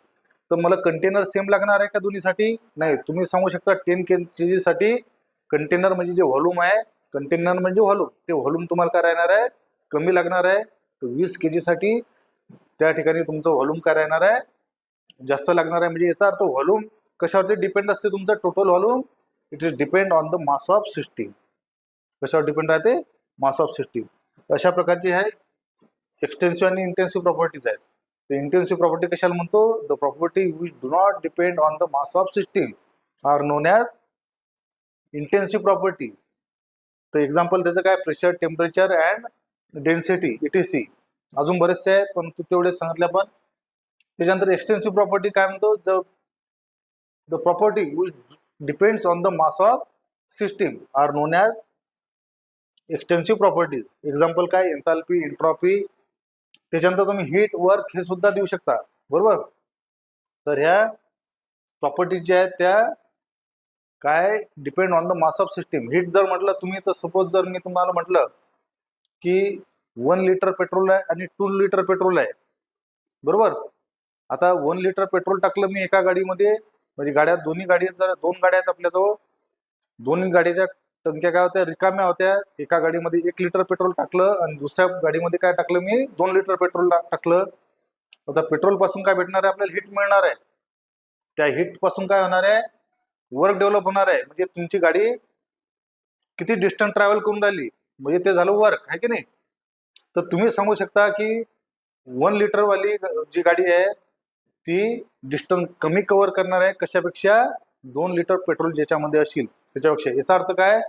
तर मला कंटेनर सेम लागणार आहे का दोन्हीसाठी? नाही. तुम्ही सांगू शकता 10 kg साठी कंटेनर म्हणजे जे व्हॉल्यूम आहे, कंटेनर म्हणजे व्हॉल्यूम, ते व्हॉल्यूम तुम्हाला काय राहणार आहे, कमी लागणार आहे. तर 20 kg साठी त्या ठिकाणी तुमचं व्हॉल्यूम काय राहणार आहे, जास्त लागणार आहे. म्हणजे याचा अर्थ व्हॉल्यूम कशावरती डिपेंड असते तुमचं, total volume it is depend on the mass of system. कशावर डिपेंड राहते, मास ऑफ सिस्टीम. अशा प्रकारची आहे एक्सटेन्सिव्ह आणि इंटेन्सिव्ह प्रॉपर्टीज आहेत. तर इंटेन्सिव्ह प्रॉपर्टी कशाला म्हणतो, the property which do not depend on the mass of system are known as intensive property. तर एक्झाम्पल त्याचं काय, pressure, temperature and density ETC. अजून बरेचसे आहेत पण तेवढेच सांगितले आपण. त्याच्यानंतर एक्सटेन्सिव्ह प्रॉपर्टी काय म्हणतो, the property which depends on the mass of system are known as extensive properties. Example काय, एन्थाल्पी, एंट्रॉपी. त्याच्यानंतर तुम्ही हीट, वर्क हे सुद्धा देऊ शकता, बरोबर. तर ह्या प्रॉपर्टीज ज्या आहेत त्या काय depend on the mass of system. Heat जर म्हटलं तुम्ही, तर सपोज जर मी तुम्हाला म्हटलं की 1 लिटर पेट्रोल आहे आणि 2 लिटर पेट्रोल आहे, बरोबर. आता 1 लिटर पेट्रोल टाकलं मी एका गाडीमध्ये, म्हणजे गाड्या दोन्ही गाडी जर 2 गाड्या आहेत आपल्याजवळ, दोन्ही गाडीच्या टंक्या काय होत्या, रिकाम्या होत्या. एका गाडीमध्ये 1 लिटर पेट्रोल टाकलं आणि दुसऱ्या गाडीमध्ये काय टाकलं मी, 2 लिटर पेट्रोल टाकलं. आता पेट्रोल पासून काय भेटणार आहे आपल्याला, हीट मिळणार आहे. त्या हीट पासून काय होणार आहे, वर्क डेव्हलप होणार आहे. म्हणजे तुमची गाडी किती डिस्टन्स ट्रॅव्हल करून राहिली, म्हणजे ते झालं वर्क, आहे की नाही. तर तुम्ही सांगू शकता की 1 लिटरवाली जी गाडी आहे ती डिस्टन्स कमी कव्हर करणार आहे कशापेक्षा, 2 लिटर पेट्रोल ज्याच्यामध्ये असेल त्याच्यापेक्षा. याचा अर्थ काय,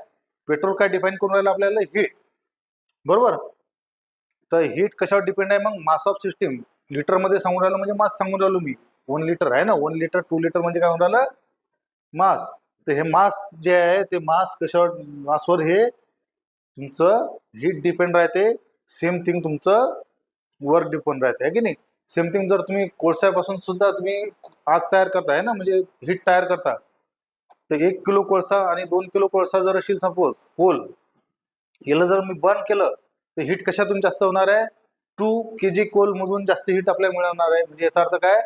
पेट्रोल काय डिफाईन करून राहिलं आपल्याला, हीट, बरोबर. तर हीट कशावर डिपेंड आहे मग, मास ऑफ सिस्टीम. लिटरमध्ये सांगून राहिलं म्हणजे मास सांगून राहिलो मी. 1 लिटर आहे ना, 1 लिटर 2 लिटर म्हणजे काय होऊन राहिलं, मास. तर हे मास जे आहे ते मास कशावर, मासवर हे तुमचं हीट डिपेंड राहते. सेम थिंग तुमचं वर्क डिपेंड राहते, आहे की नाही. सेम थिंग जर तुम्ही कोळशापासून सुद्धा तुम्ही आग तयार करताय ना, म्हणजे हीट तयार करता, तर 1 किलो कोळसा आणि 2 किलो कोळसा जर असेल सपोज, कोल, याला जर मी बर्न केलं तर हीट कशातून जास्त होणार आहे, 2 kg कोल मधून जास्त हीट आपल्याला मिळणार आहे. म्हणजे याचा अर्थ काय,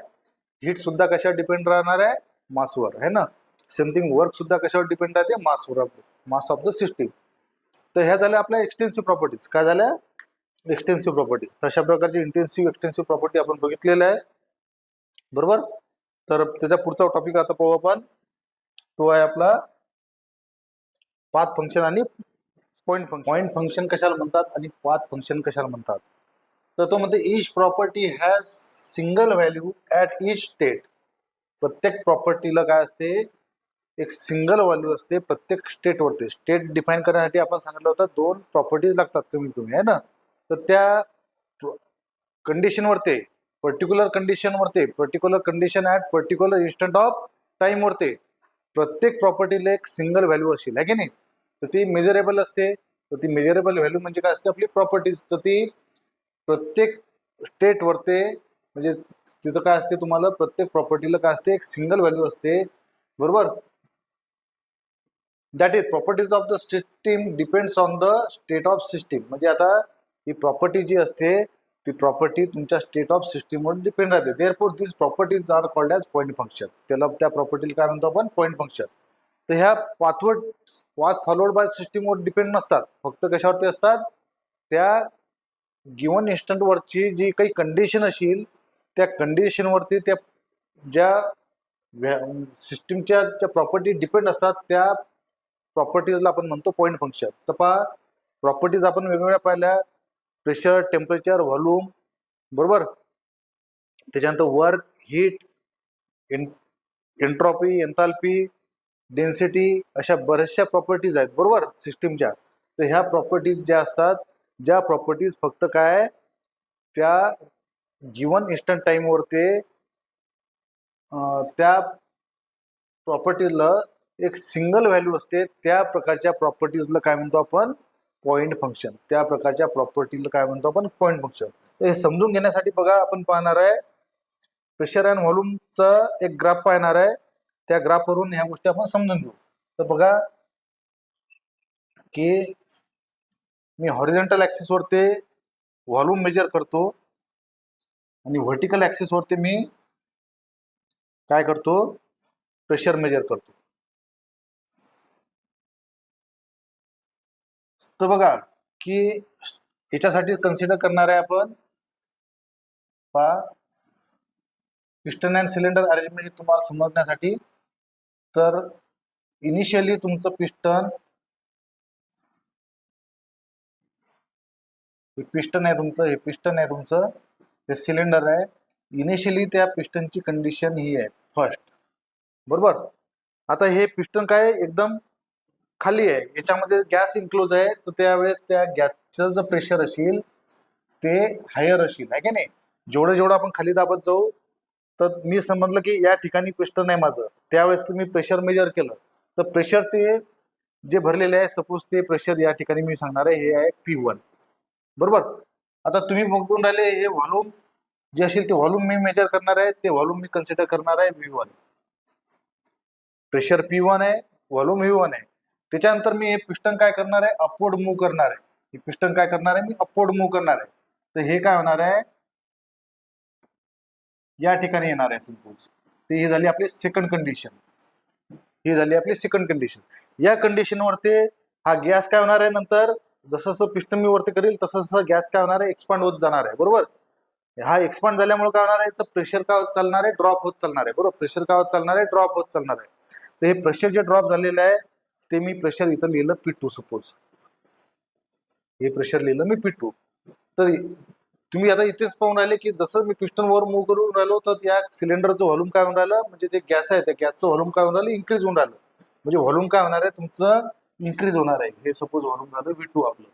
हीट सुद्धा कशावर डिपेंड राहणार आहे, मासवर, आहे ना. सेम थिंग वर्क सुद्धा कशावर डिपेंड राहते, मासवर, मास ऑफ द सिस्टीम. तर ह्या झाल्या आपल्या एक्सटेन्सिव्ह प्रॉपर्टीज. काय झाल्या, एक्सटेन्सिव्ह प्रॉपर्टी. तशा प्रकारची इंटेन्सिव्ह, एक्सटेन्सिव्ह प्रॉपर्टी आपण बघितलेलं आहे, बरोबर. तर त्याचा पुढचा टॉपिक आता पाहू आपण, तो आहे आपला पाथ फंक्शन आणि पॉईंट फंक्शन. पॉईंट फंक्शन कशाला म्हणतात आणि पाथ फंक्शन कशाला म्हणतात, तर तो म्हणते each property has single value at each state. प्रत्येक प्रॉपर्टीला काय असते, एक सिंगल व्हॅल्यू असते प्रत्येक स्टेटवरती. स्टेट डिफाईन करण्यासाठी आपण सांगितलं होतं 2 प्रॉपर्टीज लागतात कमीत कमी, आहे ना. तर त्या कंडिशनवरती, particular condition at particular instant of टाईमवरती प्रत्येक प्रॉपर्टीला एक सिंगल व्हॅल्यू असेल, आहे की नाही. तर ती मेजरेबल असते. तर ती मेजरेबल व्हॅल्यू म्हणजे काय असते, आपली प्रॉपर्टीज. तर ती प्रत्येक स्टेटवरती, म्हणजे तिथं काय असते, तुम्हाला प्रत्येक प्रॉपर्टीला काय असते, एक सिंगल व्हॅल्यू असते, बरोबर. That is properties of the system depends on the state of system. म्हणजे आता ही प्रॉपर्टी जी असते ती प्रॉपर्टी तुमच्या स्टेट ऑफ सिस्टीमवर डिपेंड राहते. Therefore this properties are called as point function. त्याला त्या प्रॉपर्टीला काय म्हणतो आपण? Point function. तर ह्या पाथ फॉलोड बाय सिस्टीमवर डिपेंड नसतात, फक्त कशावरती असतात? त्या गिवन इन्स्टंटवरची जी काही कंडिशन असेल त्या कंडिशनवरती त्या ज्या सिस्टीमच्या ज्या प्रॉपर्टी डिपेंड असतात त्या प्रॉपर्टीजला आपण म्हणतो पॉईंट फंक्शन. तर पहा, प्रॉपर्टीज आपण वेगवेगळ्या पाहिल्या: प्रेशर, टेम्परेचर, व्हॉल्यूम, बरोबर. त्याच्यानंतर work, heat, entropy, enthalpy, density, अशा बऱ्याचशा प्रॉपर्टीज आहेत, बरोबर, सिस्टीमच्या. तर ह्या प्रॉपर्टीज ज्या असतात, ज्या प्रॉपर्टीज फक्त काय त्या गिवन इन्स्टंट टाईमवर ते त्या प्रॉपर्टीजला एक सिंगल व्हॅल्यू असते, त्या प्रकारच्या प्रॉपर्टीजला काय म्हणतो आपण? Point function. त्या प्रकारच्या प्रॉपर्टीला काय म्हणतो आपण? Point function. हे समजून घेण्यासाठी बघा, आपण पाहणार आहे प्रेशर अँड व्हॉल्यूमचा एक ग्राफ पाहणार आहे. त्या ग्राफवरून ह्या गोष्टी आपण समजून घेऊ. तर बघा की मी हॉरिझॉन्टल ॲक्सिसवर ते व्हॉल्यूम मेजर करतो आणि व्हर्टिकल ॲक्सिसवरती मी काय करतो? प्रेशर मेजर करतो. तर बघा की याच्यासाठी कन्सिडर करणार आहे आपण पिस्टन अँड सिलेंडर अरेंजमेंट तुम्हाला समजण्यासाठी. तर इनिशियली तुमचं पिस्टन आहे तुमचं, हे पिस्टन आहे तुमचं, हे सिलेंडर आहे. इनिशियली त्या पिस्टनची कंडिशन ही आहे फर्स्ट, बरोबर. आता हे पिस्टन काय एकदम खाली आहे, याच्यामध्ये गॅस इन्क्लोज आहे. तर त्यावेळेस त्या गॅसचं जे प्रेशर असेल ते हायर असेल, आहे की नाही? जेवढं जेवढं आपण खाली दाबत जाऊ, तर मी समजलं की या ठिकाणी पिस्टन आहे माझं, त्यावेळेस मी प्रेशर मेजर केलं तर प्रेशर ते जे भरलेले आहे, सपोज ते प्रेशर या ठिकाणी मी सांगणार आहे हे आहे P1, बरोबर. आता तुम्ही बघून राहिले हे व्हॉल्यूम जे असेल ते व्हॉल्यूम मी मेजर करणार आहे, ते व्हॉल्यूम मी कन्सिडर करणार आहे V1. प्रेशर P1 आहे, व्हॉल्यूम V1 आहे. त्याच्यानंतर मी हे पिस्टन काय करणार आहे? अपवर्ड मूव्ह करणार आहे. हे पिस्टन काय करणार आहे? मी अपवर्ड मूव्ह करणार आहे. तर हे काय होणार आहे? या ठिकाणी येणार आहे सपोज. तर ही झाली आपली सेकंड कंडिशन. ही झाली आपली सेकंड कंडिशन. या कंडिशनवरती हा गॅस काय होणार आहे? नंतर जसं जसं पिस्टन मी वरती करेल तसं तसं गॅस काय होणार आहे? एक्सपांड होत जाणार आहे, बरोबर. हा एक्सपांड झाल्यामुळे काय होणार आहे? याचं प्रेशर काय होत चालणार आहे? ड्रॉप होत चालणार आहे, बरोबर. प्रेशर काय होत चालणार आहे? ड्रॉप होत चालणार आहे. तर हे प्रेशर जे ड्रॉप झालेलं आहे ते मी प्रेशर इथं लिहिलं P2 सपोज. हे प्रेशर लिहिलं मी P2. तर तुम्ही आता इथेच पाहून राहिले की जसं मी पिस्टन वर मूव्ह करून राहिलो तर या सिलेंडरचं व्हॉल्यूम काय होऊन राहिलं? म्हणजे जे गॅस आहे त्या गॅसचं व्हॉल्यूम काय होऊन राहिलं? इन्क्रीज होऊन राहिलं. म्हणजे व्हॉल्यूम काय होणार आहे? तुमचं इन्क्रीज होणार आहे. हे सपोज व्हॉल्यूम झालं V2 आपलं,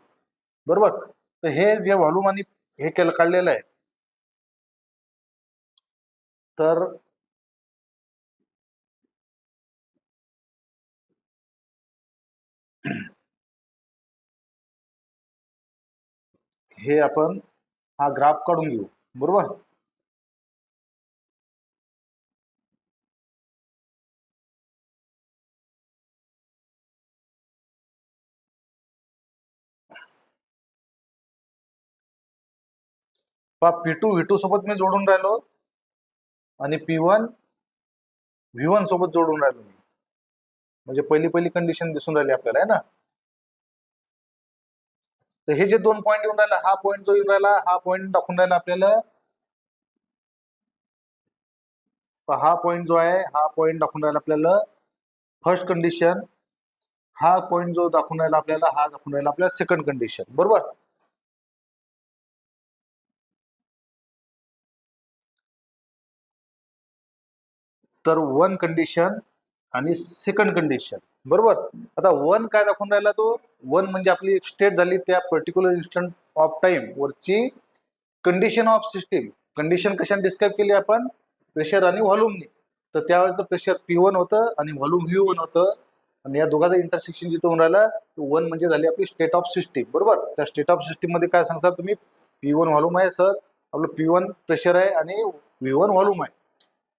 बरोबर. तर हे जे व्हॉल्यूम आणि हे काढलेलं आहे, तर हे आपण हा ग्राफ काढून घेऊ, बरोबर. P2 V2 सोबत मी जोडून राहिलो आणि P1 V1 सोबत जोडून राहिलो मी. म्हणजे पहिली कंडिशन दिसून राहिली आपल्याला, आहे ना. तर हे जे दोन पॉईंट येऊन राहिला, हा पॉईंट जो येऊन राहिला, हा पॉईंट दाखवून राहिला आपल्याला. हा पॉईंट जो आहे हा पॉईंट दाखवून राहिला आपल्याला फर्स्ट कंडिशन. हा पॉईंट जो दाखवून राहिला आपल्याला हा दाखवून राहिला आपल्याला सेकंड कंडिशन, बरोबर. तर वन कंडिशन आणि सेकंड कंडिशन, बरोबर. आता वन काय दाखवून राहिला? तो वन म्हणजे आपली एक स्टेट झाली त्या पर्टिक्युलर इन्स्टंट ऑफ टाइम वरची कंडिशन ऑफ सिस्टीम. कंडिशन कशाने डिस्क्राईब केली आपण? प्रेशर आणि व्हॉल्यूमने. तर त्यावेळेचं प्रेशर P1 होतं आणि व्हॉल्यूम V1 होतं आणि या दोघांचं इंटरसेक्शन जिथं होऊन राहिलं वन म्हणजे झाली आपली स्टेट ऑफ सिस्टीम, बरोबर. त्या स्टेट ऑफ सिस्टीम मध्ये काय सांगता तुम्ही? P1 व्हॉल्यूम आहे सर, आपलं P1 प्रेशर आहे आणि V1 व्हॉल्यूम आहे.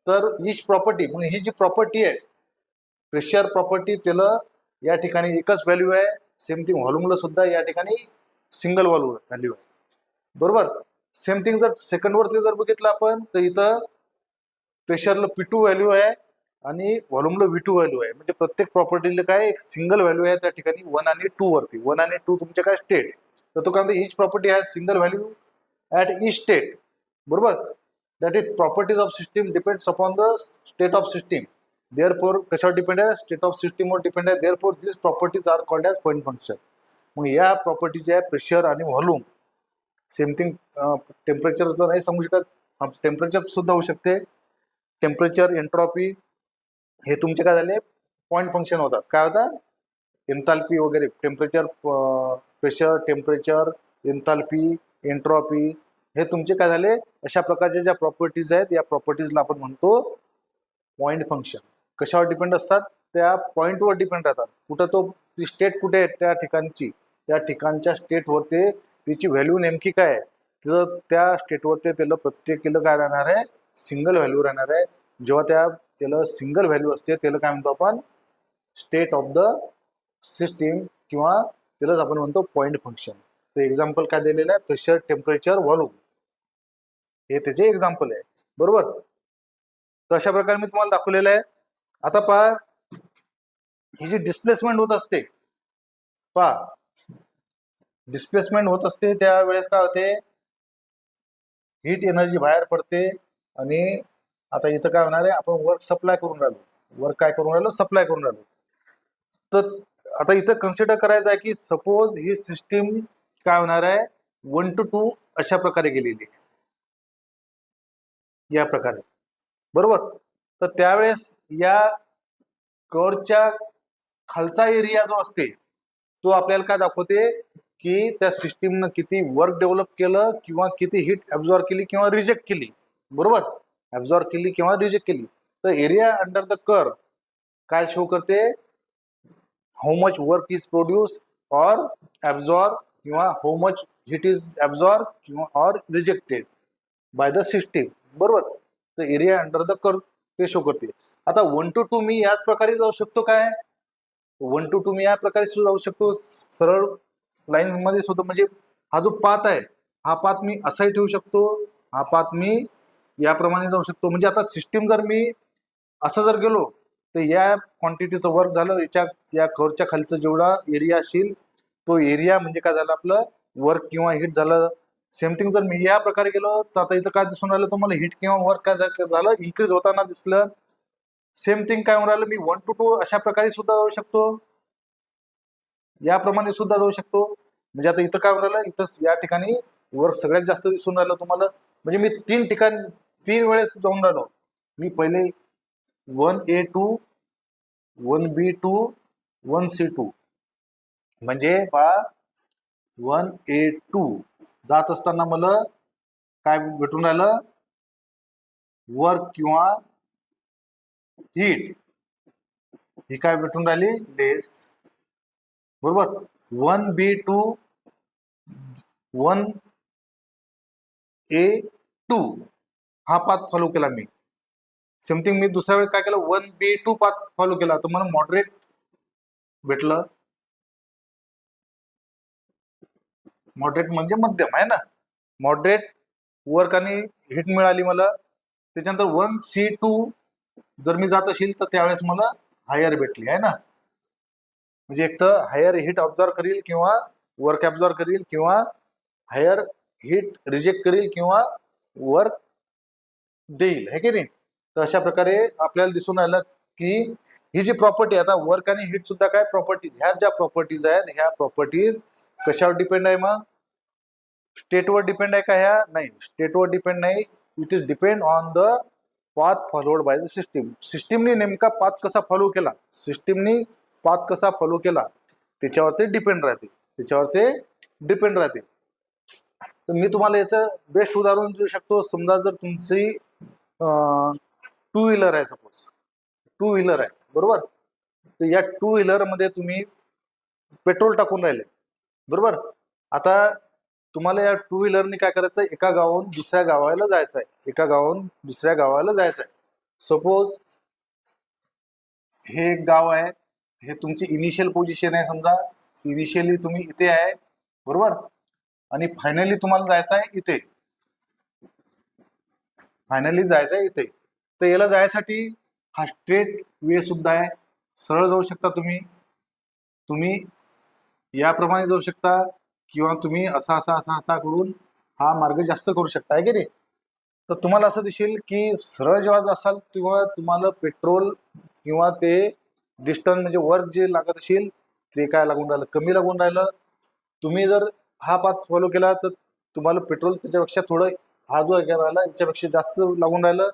तर हीच प्रॉपर्टी, मग ही जी प्रॉपर्टी आहे प्रेशर प्रॉपर्टी, त्याला या ठिकाणी एकच व्हॅल्यू आहे. सेम थिंग व्हॉल्यूमला सुद्धा या ठिकाणी सिंगल व्हॅल्यू आहे. बरोबर. सेम थिंग जर सेकंड वरती जर बघितलं आपण तर इथं प्रेशरला P2 व्हॅल्यू आहे आणि व्हॉल्यूमला V2 व्हॅल्यू आहे. म्हणजे प्रत्येक प्रॉपर्टीला काय एक सिंगल व्हॅल्यू आहे त्या ठिकाणी 1 आणि 2 वरती. 1 आणि 2 तुमचे काय स्टेट. तर तो काय म्हणतो each property has single value at each state. बरोबर. That is properties of system depends upon the state of system. Therefore कशावर डिपेंड आहे, स्टेट ऑफ सिस्टीमवर डिपेंड आहे. Therefore this properties are called as point function. मग या property ज्या आहे pressure आणि व्हॉल्यूम, सेम थिंग टेम्परेचरचं नाही सांगू शकत, टेम्परेचर सुद्धा होऊ शकते. टेम्परेचर, एंट्रॉपी हे तुमचे काय झाले पॉईंट फंक्शन होतात. काय होतात, एन्थाल्पी वगैरे. Temperature, pressure, temperature, enthalpy, entropy हे तुमचे काय झाले अशा प्रकारच्या ज्या प्रॉपर्टीज आहेत या प्रॉपर्टीजला आपण म्हणतो पॉईंट फंक्शन. कशावर डिपेंड असतात, त्या पॉईंटवर डिपेंड राहतात. कुठं तो ती स्टेट कुठे आहे त्या ठिकाणची, त्या ठिकाणच्या स्टेटवरती तिची व्हॅल्यू नेमकी काय आहे, तर त्या स्टेटवरती त्याला प्रत्येक किलो काय राहणार आहे, सिंगल व्हॅल्यू राहणार आहे. जेव्हा त्याला सिंगल व्हॅल्यू असते त्याला काय म्हणतो आपण स्टेट ऑफ द सिस्टीम किंवा त्यालाच आपण म्हणतो पॉईंट फंक्शन. तर एक्झाम्पल काय दिलेलं आहे, प्रेशर, टेम्परेचर, व्हॉल्यूम हे त्याचे एक्झाम्पल आहे. बरोबर. तर अशा प्रकारे मी तुम्हाला दाखवलेलं आहे. आता पहा ही जी डिस्प्लेसमेंट होत असते, पहा डिस्प्लेसमेंट होत असते त्यावेळेस काय होते, हीट एनर्जी बाहेर पडते. आणि आता इथं काय होणार आहे, आपण वर्क सप्लाय करून राहिलो, वर्क काय करून राहिलो, सप्लाय करून राहिलो. तर आता इथं कन्सिडर करायचं आहे की सपोज ही सिस्टीम काय होणार आहे 1 to 2 अशा प्रकारे गेलेली आहे, या प्रकारे. बरोबर. तर त्यावेळेस या कर्वच्या खालचा एरिया जो असते तो आपल्याला काय दाखवते की त्या सिस्टीमनं किती वर्क डेव्हलप केलं किंवा किती हीट ऍब्झॉर्ब केली किंवा रिजेक्ट केली. बरोबर. ऍब्झॉर्ब केली किंवा रिजेक्ट केली. तर एरिया अंडर द कर्व काय शो करते, how much work is produce और ऍब्झॉर्ब किंवा how much heat is absorb किंवा और रिजेक्टेड बाय द सिस्टीम. बरोबर. तर एरिया अंडर द कर्व ते शो करते. आता 1 to 2 मी याच प्रकारे जाऊ शकतो. काय 1 to 2 मी या प्रकारे सुद्धा जाऊ शकतो, सरळ लाईन मध्ये सुद्धा. म्हणजे हा जो पाथ आहे हा पाथ मी असाही ठेवू शकतो, हा पाथ मी याप्रमाणे जाऊ शकतो. म्हणजे आता सिस्टीम जर मी असं जर गेलो तर या क्वांटिटीचं वर्क झालं, या कर्वच्या खालचं जेवढा एरिया असेल तो एरिया म्हणजे काय झालं आपलं वर्क किंवा हीट झालं. सेम थिंग जर मी या प्रकारे गेलो तर आता इथं काय दिसून राहिलं तुम्हाला, हीट किंवा वर्क काय झालं इन्क्रीज होताना दिसलं. सेम थिंग काय म्हणून राहिलं, मी 1 to 2 अशा प्रकारे सुद्धा जाऊ शकतो, याप्रमाणे सुद्धा जाऊ शकतो. म्हणजे आता इथं काय म्हणून राहिलं, इथं या ठिकाणी वर्क सगळ्यात जास्त दिसून राहिलं तुम्हाला. म्हणजे मी 3 ठिकाणी 3 वेळेस जाऊन राहिलो. मी पहिले 1A2, 1B2, 1C2 म्हणजे पहा 1A2 जात असताना मला काय भेटून राहिलं, वर्क किंवा हीट ही काय भेटून राहिली लेस. बरोबर. 1B2, 1A2 हा पाथ फॉलो केला मी. सेमथिंग मी दुसऱ्या वेळेस काय केलं 1B2 पाथ फॉलो केला तर मला मॉडरेट भेटलं. मॉडरेट म्हणजे मध्यम आहे ना, मॉडरेट वर्क आणि हिट मिळाली मला. त्याच्यानंतर 1C2 जर मी जात असेल तर त्यावेळेस मला हायर भेटली आहे ना. म्हणजे एक तर हायर हिट ऑब्झर्व करील किंवा वर्क ऍब्झॉर्व करील किंवा हायर हिट रिजेक्ट करील किंवा वर्क देईल, है की नाही. तर अशा प्रकारे आपल्याला दिसून आलं की ही जी प्रॉपर्टी आता वर्क आणि हिट सुद्धा काय प्रॉपर्टी, ह्या ज्या प्रॉपर्टीज आहेत ह्या प्रॉपर्टीज कशावर डिपेंड आहे, मग स्टेटवर डिपेंड आहे का, ह्या नाही स्टेटवर डिपेंड नाही. It is depend on the path followed by the system. सिस्टीमने नेमका पाथ कसा फॉलो केला, सिस्टीमने पाथ कसा फॉलो केला त्याच्यावर ते डिपेंड राहते, त्याच्यावर ते डिपेंड राहते. तर मी तुम्हाला याचं बेस्ट उदाहरण देऊ शकतो. समजा जर तुमची 2 व्हीलर आहे, सपोज 2 व्हीलर आहे. बरोबर. तर या 2 व्हीलर मध्ये तुम्ही पेट्रोल टाकून राहिले. बरोबर. आता तुम्हाला या 2 व्हीलरने काय करायचं, एका गावाहून दुसऱ्या गावाला जायचं आहे, एका गावाहून दुसऱ्या गावाला जायचं आहे. सपोज हे एक गाव आहे हे तुमची इनिशियल पोझिशन आहे. समजा इनिशियली तुम्ही इथे आहे, बरोबर, आणि फायनली तुम्हाला जायचं आहे इथे, फायनली जायचं आहे इथे. तर याला जायसाठी हा स्ट्रेट वे सुद्धा आहे. सरळ जाऊ शकता तुम्ही, तुम्ही याप्रमाणे जाऊ शकता, किंवा तुम्ही असा असा असा असा करून हा मार्ग जास्त करू शकता, आहे की नाही. तर तुम्हाला असं दिसेल की सरळ जेव्हा असाल तेव्हा तुम्हाला पेट्रोल किंवा ते डिस्टन्स म्हणजे वर्क जे लागत असेल ते काय लागून राहिलं, कमी लागून राहिलं. तुम्ही जर हा पाथ फॉलो केला तर तुम्हाला पेट्रोल त्याच्यापेक्षा थोडं, हा जो आहे राहिला याच्यापेक्षा जास्त लागून राहिलं.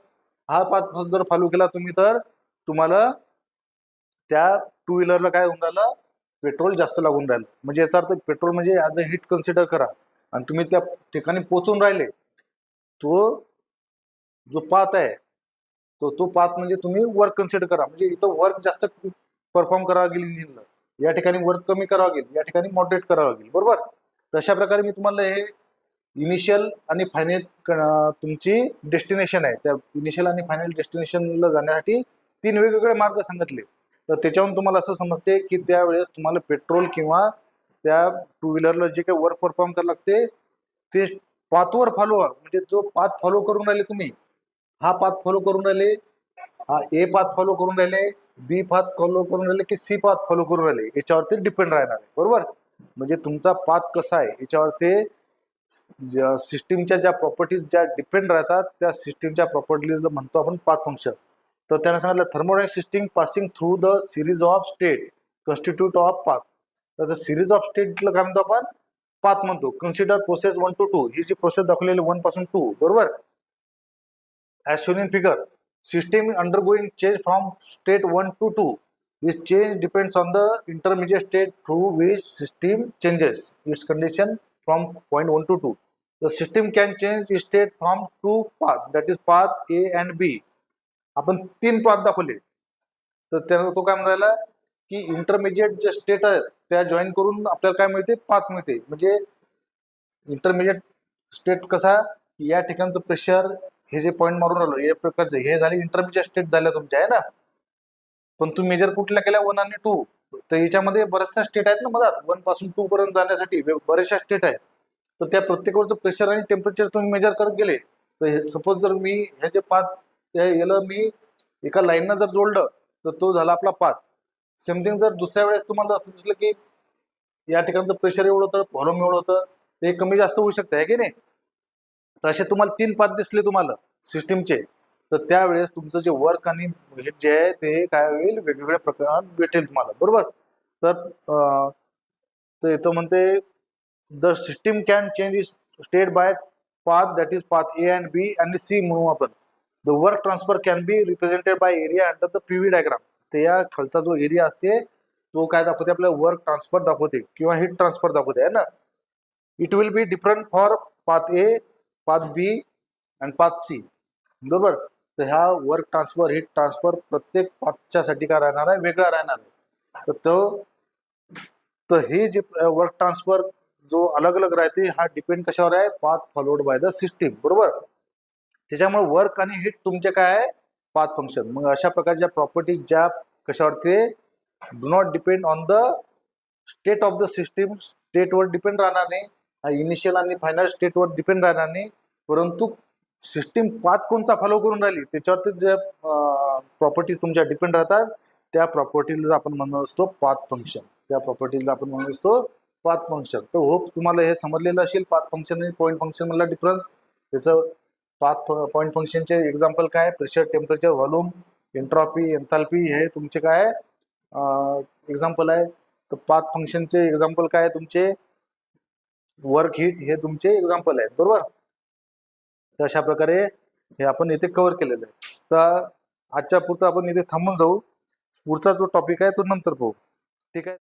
हा पाथ जर फॉलो केला तुम्ही तर तुम्हाला त्या टू व्हीलरला काय होऊन राहिलं, पेट्रोल जास्त लागून राहिलं. म्हणजे याचा अर्थ पेट्रोल म्हणजे ॲज अ हिट कन्सिडर करा, आणि तुम्ही त्या ठिकाणी पोहोचून राहिले. तो जो पाथ आहे तो पाथ म्हणजे तुम्ही वर्क कन्सिडर करा. म्हणजे इथं वर्क जास्त परफॉर्म करावं लागेल इंजिनला, या ठिकाणी वर्क कमी करावं लागेल, या ठिकाणी मॉडरेट करावं लागेल, बरोबर. तशा प्रकारे मी तुम्हाला हे इनिशियल आणि फायनल तुमची डेस्टिनेशन आहे, त्या इनिशियल आणि फायनल डेस्टिनेशनला जाण्यासाठी 3 वेगवेगळे मार्ग सांगितले. तर त्याच्यावरून तुम्हाला असं समजते की त्यावेळेस तुम्हाला पेट्रोल किंवा त्या टू व्हीलरला जे काही वर्क परफॉर्म करावं लागते ते पाथवर फॉलो, म्हणजे जो पाथ फॉलो करून राहिले तुम्ही, हा पाथ फॉलो करून राहिले, हा ए पाथ फॉलो करून राहिले, बी पाथ फॉलो करून राहिले की सी पाथ फॉलो करून राहिले, याच्यावरती डिपेंड राहणार आहे, बरोबर. म्हणजे तुमचा पाथ कसा आहे याच्यावर ते सिस्टीमच्या ज्या प्रॉपर्टीज ज्या डिपेंड राहतात त्या सिस्टीमच्या प्रॉपर्टीज म्हणतो आपण पाथ फंक्शन. तर त्याने सांगितलं thermodynamic system passing through the series of state constitute of path. तर सिरीज ऑफ स्टेटला काय म्हणतो आपण, पाथ म्हणतो. कन्सिडर प्रोसेस 1 to 2, ही जी प्रोसेस दाखवलेली 1 पासून 2, बरोबर. as shown in figure, system undergoing change from state 1 to 2. This change depends on the intermediate state through which system changes its condition from point 1 to 2. The system can change its state from two paths, that is path A and B. आपण 3 path दाखवले, तर त्याला तो काय म्हणाला की intermediate जे state आहेत त्या जॉईन करून आपल्याला काय मिळते, पाथ मिळते. म्हणजे इंटरमिजिएट स्टेट कसा, या ठिकाणचं प्रेशर, हे जे पॉईंट मारून राहिलो या प्रकारचे हे झाले इंटरमिजिएट स्टेट झाल्या तुमच्या, आहे ना. पण तुम्ही मेजर कुठल्या केल्या 1 आणि 2, तर याच्यामध्ये बऱ्याचशा स्टेट आहेत ना मधात, 1 पासून 2 पर्यंत जाण्यासाठी बऱ्याचशा स्टेट आहेत. तर त्या प्रत्येकावरचं प्रेशर आणि टेम्परेचर तुम्ही मेजर करत गेले, तर सपोज जर मी हे जे पाथ याला मी एका लाईननं जर जोडलं तर तो झाला आपला पाथ. सेम थिंग जर दुसऱ्या वेळेस तुम्हाला असं दिसलं की या ठिकाणचं प्रेशर एवढं होतं, व्हॉल्यूम एवढं होतं, ते कमी जास्त होऊ शकतं, आहे की नाही. तर असे तुम्हाला 3 पाथ दिसले तुम्हाला सिस्टीमचे, तर त्यावेळेस तुमचं जे वर्क आणि हे जे आहे ते काय होईल, वेगवेगळ्या प्रकारात भेटेल तुम्हाला, बरोबर. तर इथं म्हणते the system can change is state by path, that is path A and B आणि सी म्हणू आपण. The work transfer can be represented by area under the PV diagram. तर या खालचा जो एरिया असते तो काय दाखवते, आपल्याला वर्क ट्रान्सफर दाखवते किंवा हीट ट्रान्सफर दाखवते, आहे ना. It will be different for path A, path B and path C, बरोबर. तर ह्या वर्क ट्रान्सफर, हीट ट्रान्सफर प्रत्येक पाथच्यासाठी काय राहणार आहे, वेगळा राहणार आहे. तर हे जे वर्क ट्रान्सफर जो अलग अलग राहते हा डिपेंड कशावर आहे, path followed by the system, बरोबर. त्याच्यामुळे वर्क आणि हीट तुमचे काय आहे, पाथ फंक्शन. मग अशा प्रकारच्या प्रॉपर्टीज ज्या कशावर ते do not depend on the state of the system, स्टेटवर डिपेंड राहणार नाही, हा इनिशियल आणि फायनल स्टेटवर डिपेंड राहणार नाही, परंतु सिस्टीम पाथ कोणचा फॉलो करून राहिली त्याच्यावरती जे प्रॉपर्टीज तुमच्या डिपेंड राहतात त्या प्रॉपर्टीला आपण म्हणत असतो पाथ फंक्शन. त्या प्रॉपर्टीला आपण म्हणत असतो पाथ फंक्शन. तर होप तुम्हाला हे समजलेलं असेल, पाथ फंक्शन आणि पॉईंट फंक्शन मधला डिफरन्स. त्याचं पाथ पॉईंट फंक्शनचे एक्झाम्पल काय, pressure, temperature, volume, entropy, enthalpy, हे तुमचे काय एक्झाम्पल आहे. तर पाथ फंक्शनचे एक्झाम्पल काय तुमचे, वर्क, हीट, हे तुमचे एक्झाम्पल आहेत, बरोबर. तर अशा प्रकारे हे आपण इथे कव्हर केलेलं आहे. तर आजच्या पुरतं आपण इथे थांबून जाऊ, पुढचा जो टॉपिक आहे तो नंतर पाहू, ठीक आहे.